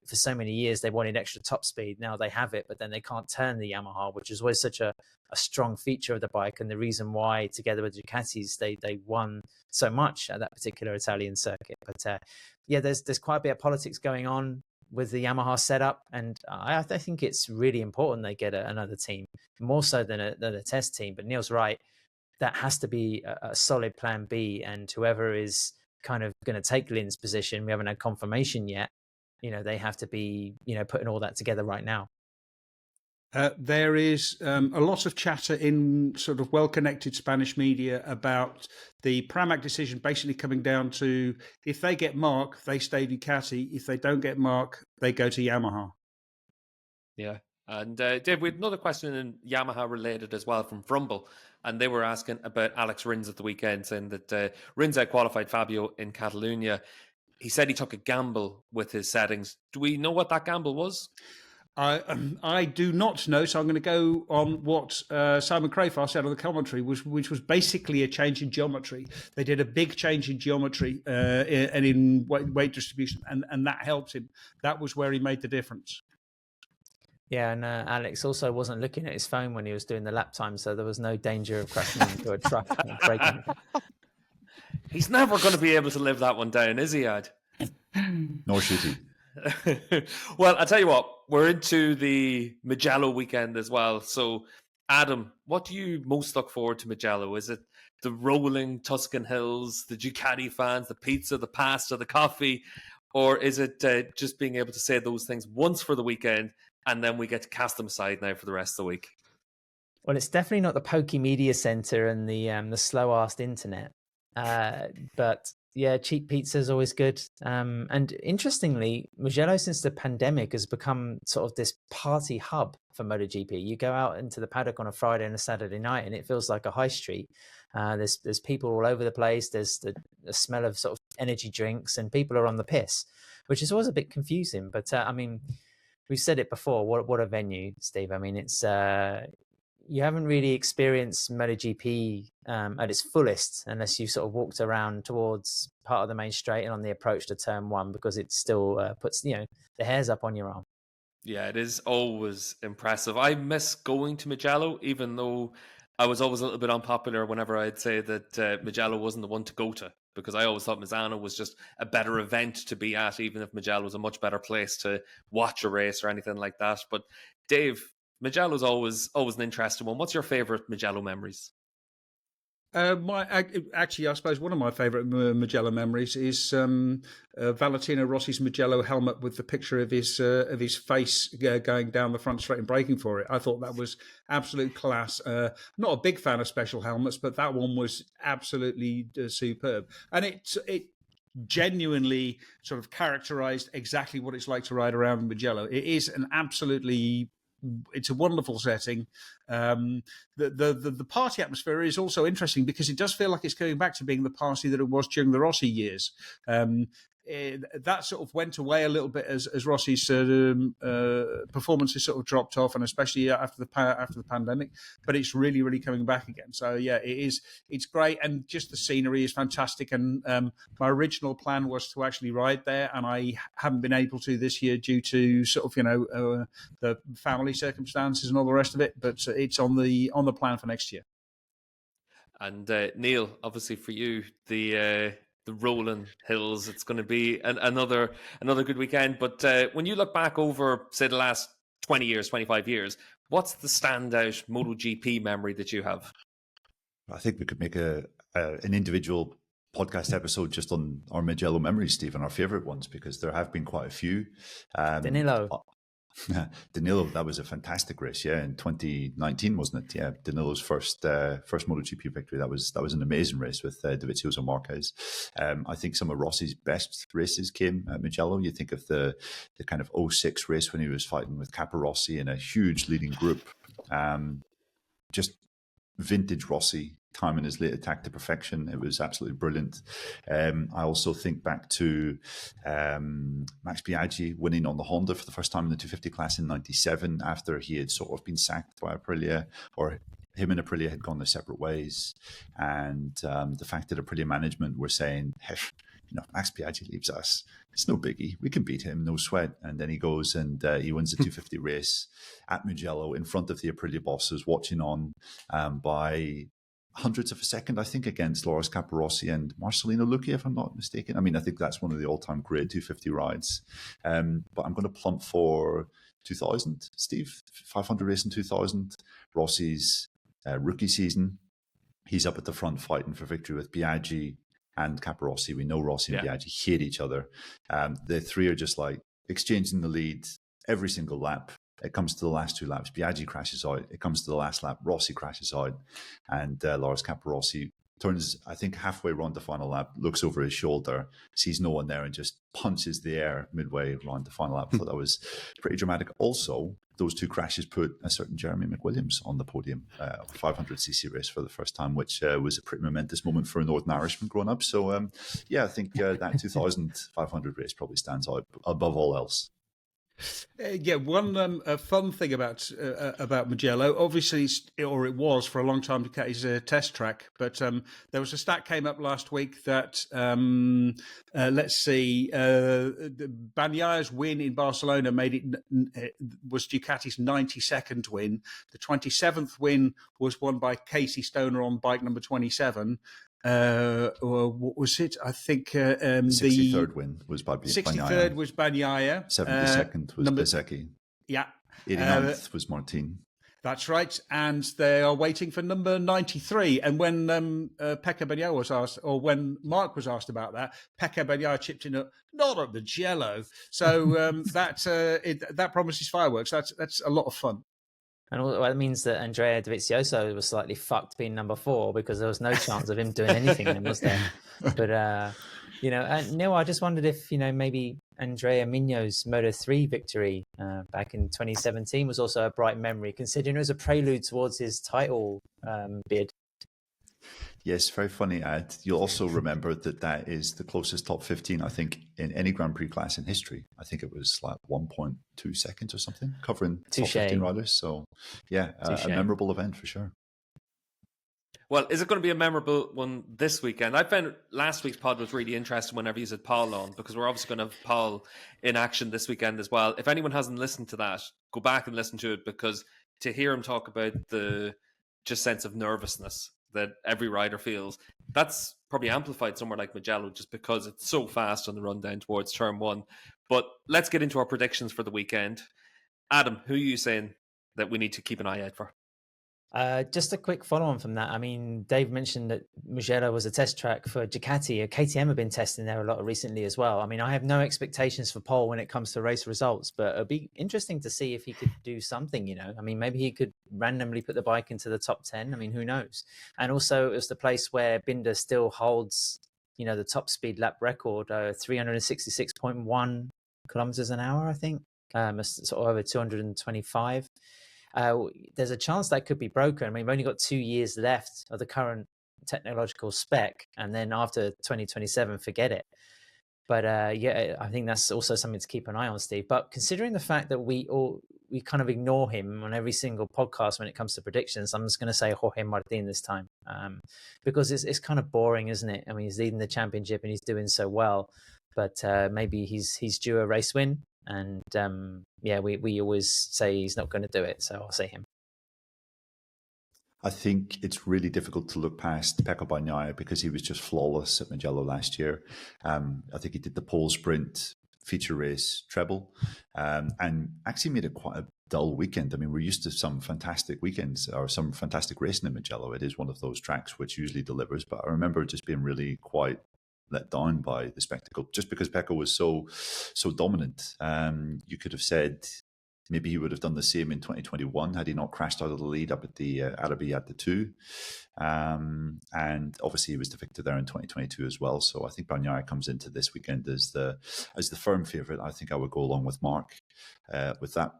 for so many years they wanted extra top speed. Now they have it, but then they can't turn the Yamaha, which is always such a strong feature of the bike, and the reason why, together with Ducatis, they won so much at that particular Italian circuit. But there's quite a bit of politics going on with the Yamaha setup, and I think it's really important they get another team, more so than a test team. But Neil's right, that has to be a solid plan B, and whoever is kind of going to take Lynn's position, we haven't had confirmation yet, they have to be putting all that together right now. There is a lot of chatter in sort of well-connected Spanish media about the Pramac decision basically coming down to, if they get Marc, they stay Ducati. If they don't get Marc, they go to Yamaha. Yeah. And Dave, we had another question in Yamaha related as well from Frumble, and they were asking about Alex Rins at the weekend, saying that Rins out-qualified Fabio in Catalunya. He said he took a gamble with his settings. Do we know what that gamble was? I do not know, so I'm going to go on what Simon Crafar said on the commentary, which was basically a change in geometry. They did a big change in geometry and in weight distribution, and that helped him. That was where he made the difference. Yeah, and Alex also wasn't looking at his phone when he was doing the lap time, so there was no danger of crashing into a truck and breaking. He's never going to be able to live that one down, is he, Ad? Nor should he. Well, I'll tell you what, we're into the Mugello weekend as well. So, Adam, what do you most look forward to Mugello? Is it the rolling Tuscan hills, the Ducati fans, the pizza, the pasta, the coffee? Or is it just being able to say those things once for the weekend and then we get to cast them aside now for the rest of the week? Well, it's definitely not the pokey media center and the slow-assed internet. But yeah, cheap pizza is always good. And interestingly, Mugello, since the pandemic, has become sort of this party hub for MotoGP. You go out into the paddock on a Friday and a Saturday night, and it feels like a high street. There's people all over the place. There's the smell of sort of energy drinks, and people are on the piss, which is always a bit confusing. But I mean, we've said it before. What a venue, Steve. I mean, it's you haven't really experienced MotoGP at its fullest unless you sort of walked around towards part of the main straight and on the approach to turn one, because it still puts the hairs up on your arm. Yeah, it is always impressive. I miss going to Mugello, even though I was always a little bit unpopular whenever I'd say that Mugello wasn't the one to go to, because I always thought Misano was just a better event to be at, even if Mugello was a much better place to watch a race or anything like that. But Dave, Mugello's always an interesting one. What's your favourite Mugello memories? Actually, I suppose one of my favourite Mugello memories is Valentino Rossi's Mugello helmet with the picture of his face going down the front straight and braking for it. I thought that was absolute class. Not a big fan of special helmets, but that one was absolutely superb, and it genuinely sort of characterised exactly what it's like to ride around Mugello. It is it's a wonderful setting. The party atmosphere is also interesting because it does feel like it's going back to being the party that it was during the Rossi years. That sort of went away a little bit as Rossi's performances sort of dropped off, and especially after the pandemic. But it's really, really coming back again. So yeah, it's great, and just the scenery is fantastic. And my original plan was to actually ride there, and I haven't been able to this year due to sort of the family circumstances and all the rest of it. But it's on the plan for next year. And Neil, obviously for you, the rolling hills, it's going to be another good weekend. But when you look back over, say, the last 20 years, 25 years, what's the standout MotoGP memory that you have? I think we could make an individual podcast episode just on our Mugello memories, Steve, and our favourite ones, because there have been quite a few. Danilo, that was a fantastic race, yeah, in 2019, wasn't it? Yeah, Danilo's first MotoGP victory. That was an amazing race with Dovizioso Marquez. I think some of Rossi's best races came at Mugello. You think of the kind of 06 race when he was fighting with Capirossi in a huge leading group. Just vintage Rossi, timing his late attack to perfection. It was absolutely brilliant. I also think back to Max Biaggi winning on the Honda for the first time in the 250 class in 97 after he had sort of been sacked by Aprilia, or him and Aprilia had gone their separate ways. And the fact that Aprilia management were saying, hey, Max Biaggi leaves us, it's no biggie, we can beat him, no sweat. And then he goes and he wins the 250 race at Mugello in front of the Aprilia bosses, watching on by hundreds of a second, I think, against Loris Capirossi and Marcelino Lucchi, if I'm not mistaken. I mean, I think that's one of the all-time great 250 rides. But I'm going to plump for 2000, Steve. 500 race in 2000. Rossi's rookie season. He's up at the front fighting for victory with Biaggi and Capirossi. We know Rossi and Biaggi hate each other. The three are just like exchanging the lead every single lap. It comes to the last two laps, Biaggi crashes out. It comes to the last lap, Rossi crashes out. And Loris Capirossi turns, I think, halfway around the final lap, looks over his shoulder, sees no one there, and just punches the air midway around the final lap. I thought that was pretty dramatic. Also, those two crashes put a certain Jeremy McWilliams on the podium, 500cc race for the first time, which was a pretty momentous moment for a Northern Irishman growing up. So, I think that 2,500 race probably stands out above all else. One fun thing about Mugello, obviously, or it was for a long time, Ducati's test track. But there was a stat came up last week that Bagnaya's win in Barcelona was Ducati's 92nd win. The 27th win was won by Casey Stoner on bike number 27. What was it? I think the 63rd win was by 63rd was Bagnaia. 72nd was Bezzecchi. Yeah. 89th was Martin. That's right. And they are waiting for number 93. And when Pecco Bagnaia was asked, or when Marc was asked about that, Pecco Bagnaia chipped in, not at Mugello. So that promises fireworks. That's a lot of fun. And all that means that Andrea Dovizioso was slightly fucked being number 4 because there was no chance of him doing anything then, was there? But, Neil, I just wondered if, maybe Andrea Migno's Moto3 victory back in 2017 was also a bright memory, considering it was a prelude towards his title bid. Yes, very funny ad. You'll also remember that is the closest top 15, I think, in any Grand Prix class in history. I think it was like 1.2 seconds or something, covering top 15 riders. So, a memorable event for sure. Well, is it going to be a memorable one this weekend? I found last week's pod was really interesting whenever you had Paul on, because we're obviously going to have Paul in action this weekend as well. If anyone hasn't listened to that, go back and listen to it, because to hear him talk about the just sense of nervousness that every rider feels. That's probably amplified somewhere like Mugello just because it's so fast on the run down towards turn one. But let's get into our predictions for the weekend. Adam, who are you saying that we need to keep an eye out for? Just a quick follow-on from that. I mean, Dave mentioned that Mugello was a test track for Ducati. KTM have been testing there a lot recently as well. I mean, I have no expectations for Pole when it comes to race results, but it'd be interesting to see if he could do something, you know. I mean, maybe he could randomly put the bike into the top 10. I mean, who knows? And also, it's the place where Binder still holds, you know, the top speed lap record, 366.1 kilometers an hour, I think. Sort of over 225. There's a chance that could be broken. I mean, we've only got 2 years left of the current technological spec, and then after 2027, forget it. But yeah, I think that's also something to keep an eye on, Steve. But considering the fact that we kind of ignore him on every single podcast when it comes to predictions, I'm just going to say Jorge Martin this time, because it's kind of boring, isn't it? I mean, he's leading the championship and he's doing so well, but maybe he's due a race win. And yeah, we always say he's not going to do it, so I'll say him. I think it's really difficult to look past Pecco Bagnaia because he was just flawless at Mugello last year. I think he did the pole sprint, feature race, treble, and actually made it quite a dull weekend. I mean, we're used to some fantastic weekends or some fantastic racing in Mugello. It is one of those tracks which usually delivers, but I remember just being really quite let down by the spectacle just because Pecco was so dominant. You could have said maybe he would have done the same in 2021 had he not crashed out of the lead up at the Arabi at the 2. And obviously he was the victor there in 2022 as well. So I think Bagnaia comes into this weekend as the firm favourite. I think I would go along with Marc with that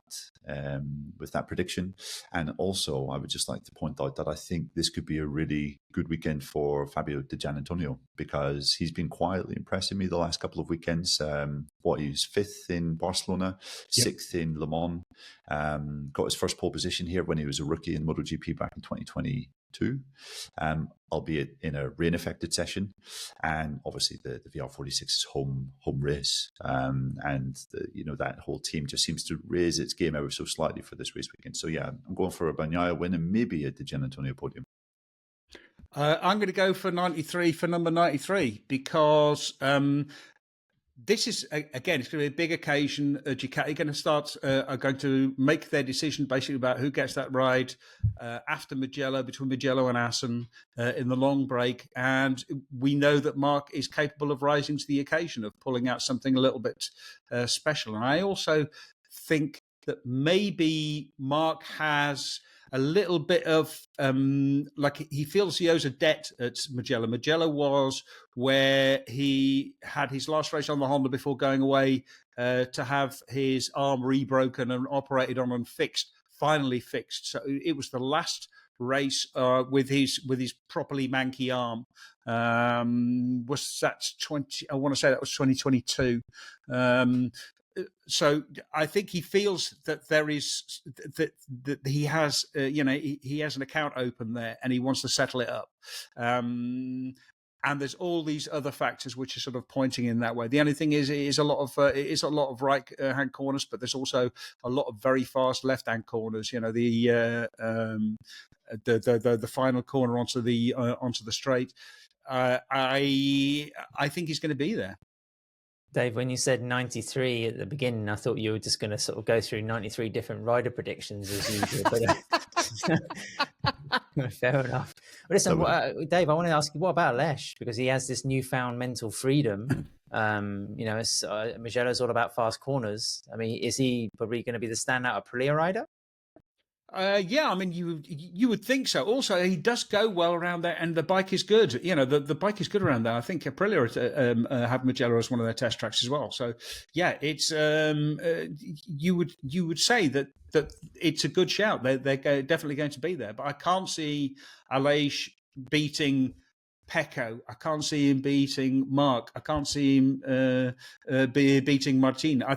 prediction. And also I would just like to point out that I think this could be a really good weekend for Fabio Di Giannantonio because he's been quietly impressing me the last couple of weekends. He's 5th in Barcelona, 6th in Le Mans, got his first pole position here when he was a rookie in MotoGP back in 2022, albeit in a rain-affected session. And obviously the VR46 is home race, and that whole team just seems to raise its game ever so slightly for this race weekend. So yeah, I'm going for a Bagnaia win and maybe a Di Giannantonio podium. I'm going to go for 93 for number 93 because this is, again, it's going to be a big occasion. Ducati are going to make their decision basically about who gets that ride after Mugello, between Mugello and Assen in the long break. And we know that Marc is capable of rising to the occasion, of pulling out something a little bit special. And I also think that maybe Marc has a little bit of like he feels he owes a debt at Mugello. Mugello was where he had his last race on the Honda before going away to have his arm rebroken and operated on and finally fixed. So it was the last race with his properly manky arm. I want to say that was 2022. So I think he feels that there is that he has he has an account open there and he wants to settle it up. And there's all these other factors which are sort of pointing in that way. The only thing is, it is a lot of right hand corners, but there's also a lot of very fast left hand corners. You know, the final corner onto the straight. I think he's going to be there. Dave, when you said 93 at the beginning, I thought you were just going to sort of go through 93 different rider predictions as usual. But fair enough. Well, listen, Dave, I want to ask you, what about Lesh? Because he has this newfound mental freedom. Mugello's all about fast corners. I mean, is he probably going to be the standout Aprilia rider? Yeah, I mean, you would think so. Also, he does go well around there, and the bike is good. You know, the bike is good around there. I think Aprilia have Mugello as one of their test tracks as well. So, yeah, it's you would say that it's a good shout. They're definitely going to be there, but I can't see Aleix beating Pecco. I can't see him beating Marc. I can't see him beating Martin. I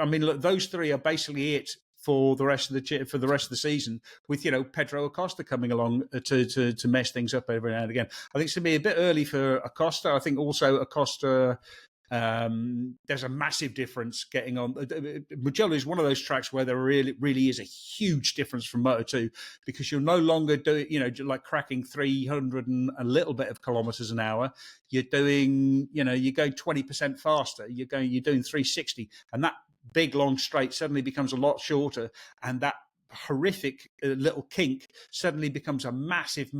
mean, look, those three are basically it for the rest of the season, with Pedro Acosta coming along to mess things up every now and again. I think it's going to be a bit early for Acosta. I think also Acosta There's a massive difference getting on. Mugello is one of those tracks where there really is a huge difference from Moto2, because you're no longer doing, like cracking 300 and a little bit of kilometers an hour. You're doing, you're going 20% faster. You're doing 360, and that big long straight suddenly becomes a lot shorter, and that horrific little kink suddenly becomes a massive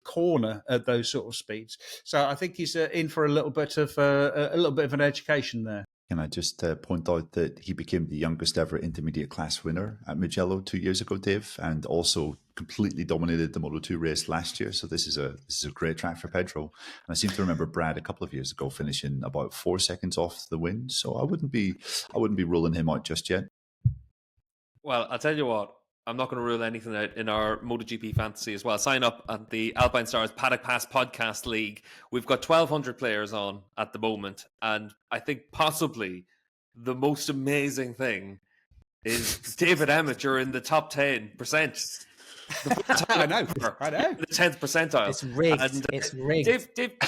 corner at those sort of speeds. So I think he's in for a little bit of an education there. Can I just point out that he became the youngest ever intermediate class winner at Mugello 2 years ago, Dave, and also completely dominated the Moto2 race last year. So this is a great track for Pedro. And I seem to remember Brad a couple of years ago finishing about 4 seconds off the win. So I wouldn't be ruling him out just yet. Well, I'll tell you what, I'm not going to rule anything out in our MotoGP fantasy as well. Sign up at the Alpinestars Paddock Pass Podcast League. We've got 1,200 players on at the moment, and I think possibly the most amazing thing is David Emmett. You're in the top 10%. I know. The 10th percentile. It's rigged. And, it's rigged. Dave,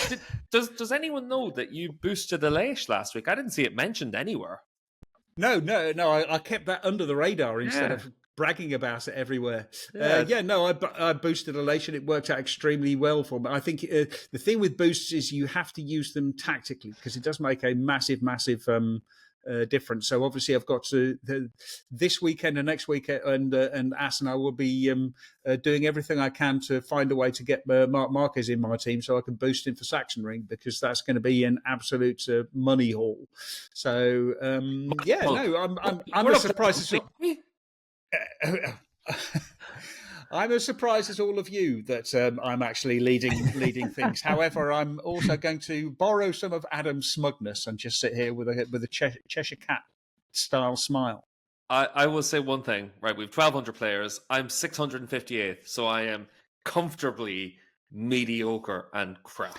does anyone know that you boosted Aleix last week? I didn't see it mentioned anywhere. No. I kept that under the radar instead of bragging about it everywhere. I boosted Elation. It worked out extremely well for me. I think the thing with boosts is you have to use them tactically, because it does make a massive difference. So obviously I've got to this weekend and next weekend, and Ass and I will be doing everything I can to find a way to get Marc Marquez in my team so I can boost him for Sachsenring, because that's going to be an absolute money haul. So I'm as surprised as I'm as surprised as all of you that I'm actually leading things. However, I'm also going to borrow some of Adam's smugness and just sit here with a Cheshire Cat style smile. I will say one thing, right? We have 1,200 players. I'm 658th, so I am comfortably mediocre and crap.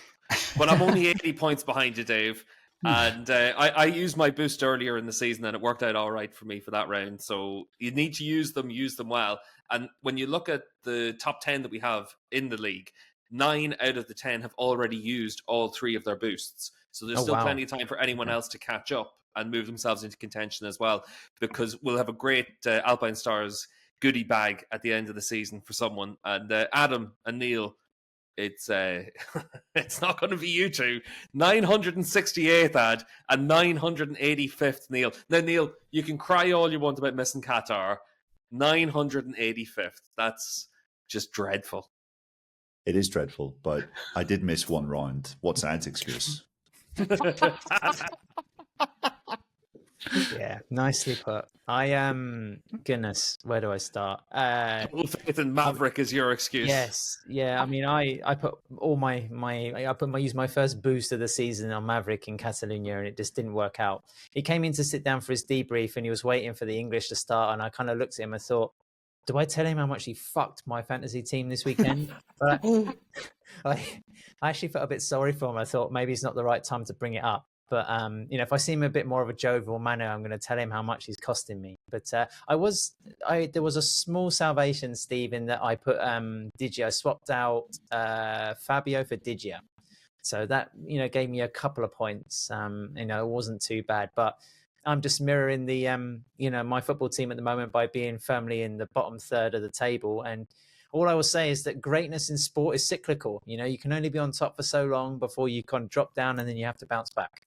But I'm only 80 points behind you, Dave. And I used my boost earlier in the season, and it worked out all right for me for that round. So you need to use them well. And when you look at the top 10 that we have in the league, 9 out of the 10 have already used all 3 of their boosts. So there's still plenty of time for anyone else to catch up and move themselves into contention as well, because we'll have a great Alpinestars goodie bag at the end of the season for someone. And Adam and Neil, it's not going to be you two. 968th Ad and 985th Neil. Now, Neil, you can cry all you want about missing Qatar. 985th. That's just dreadful. It is dreadful, but I did miss one round. What's Ad's excuse? Yeah, nicely put. Goodness, where do I start? Full faith in Maverick is your excuse. Yes, yeah. I mean, I put all used my first boost of the season on Maverick in Catalunya, and it just didn't work out. He came in to sit down for his debrief, and he was waiting for the English to start, and I kind of looked at him and thought, do I tell him how much he fucked my fantasy team this weekend? But I actually felt a bit sorry for him. I thought maybe it's not the right time to bring it up. But, if I see him a bit more of a jovial manner, I'm going to tell him how much he's costing me. But there was a small salvation, Steve, in that I put Digia. I swapped out Fabio for Digia. So that, gave me a couple of points. It wasn't too bad. But I'm just mirroring the, my football team at the moment by being firmly in the bottom third of the table. And all I will say is that greatness in sport is cyclical. You can only be on top for so long before you kind of drop down and then you have to bounce back.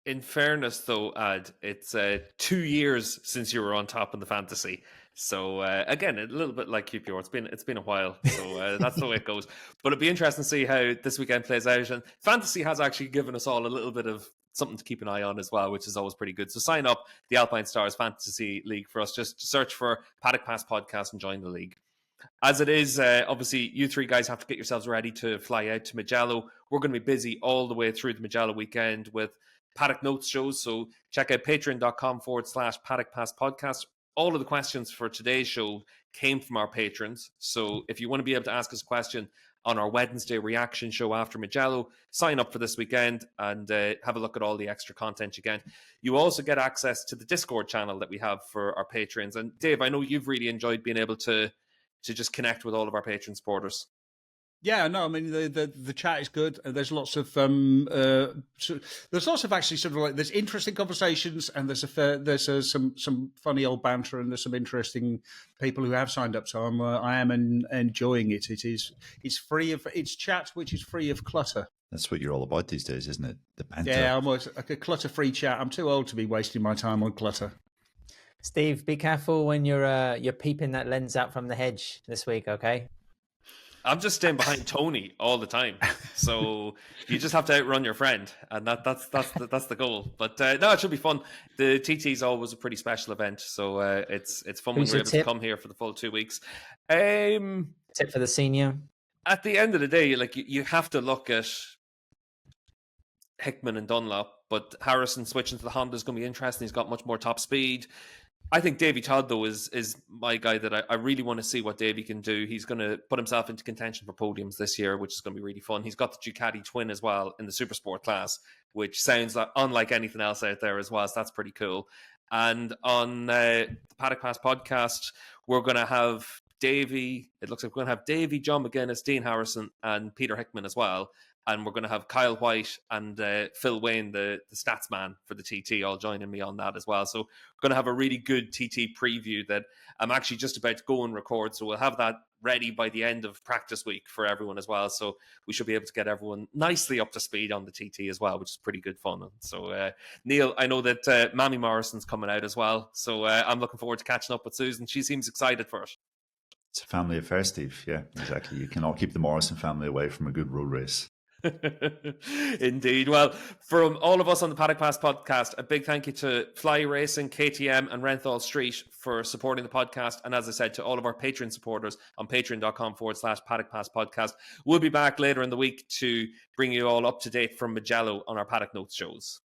In fairness, though, Ad, it's 2 years since you were on top in the fantasy. So again, a little bit like QPR. It's been a while, so that's the way it goes. But it'd be interesting to see how this weekend plays out. And fantasy has actually given us all a little bit of something to keep an eye on as well, which is always pretty good. So sign up the Alpinestars Fantasy League for us. Just search for Paddock Pass Podcast and join the league. As it is, obviously, you 3 guys have to get yourselves ready to fly out to Mugello. We're going to be busy all the way through the Mugello weekend with Paddock Notes shows, so check out patreon.com/Paddock Pass Podcast. All of the questions for today's show came from our patrons, so if you want to be able to ask us a question on our Wednesday reaction show after Mugello, sign up for this weekend and have a look at all the extra content you get. You also get access to the Discord channel that we have for our patrons. And Dave, I know you've really enjoyed being able to just connect with all of our patron supporters. Yeah, no, I mean the chat is good. There's lots of actually sort of like there's interesting conversations, and there's some funny old banter, and there's some interesting people who have signed up. So I am enjoying it. It's free of it's chat which is free of clutter. That's what you're all about these days, isn't it? The banter. Yeah, almost like a clutter-free chat. I'm too old to be wasting my time on clutter. Steve, be careful when you're peeping that lens out from the hedge this week, okay? I'm just staying behind Tony all the time, so you just have to outrun your friend, and that's the goal. But no, it should be fun. The TT is always a pretty special event, so it's fun when we're able to come here for the full 2 weeks. Tip for the senior. At the end of the day, like you have to look at Hickman and Dunlop, but Harrison switching to the Honda is going to be interesting. He's got much more top speed. I think Davy Todd, though, is my guy that I really want to see what Davy can do. He's going to put himself into contention for podiums this year, which is going to be really fun. He's got the Ducati twin as well in the Supersport class, which sounds like unlike anything else out there as well. So that's pretty cool. And on the Paddock Pass podcast, we're going to have Davy. It looks like we're going to have Davy, John McGuinness, Dean Harrison, and Peter Hickman as well. And we're going to have Kyle White and Phil Wayne, the stats man for the TT, all joining me on that as well. So we're going to have a really good TT preview that I'm actually just about to go and record. So we'll have that ready by the end of practice week for everyone as well. So we should be able to get everyone nicely up to speed on the TT as well, which is pretty good fun. So Neil, I know that Mamie Morrison's coming out as well. So I'm looking forward to catching up with Susan. She seems excited for it. It's a family affair, Steve. Yeah, exactly. You cannot keep the Morrison family away from a good road race. Indeed. Well, from all of us on the Paddock Pass podcast, a big thank you to Fly Racing, KTM and Renthal Street for supporting the podcast. And as I said, to all of our Patreon supporters on patreon.com/Paddock Pass podcast. We'll be back later in the week to bring you all up to date from Mugello on our Paddock Notes shows.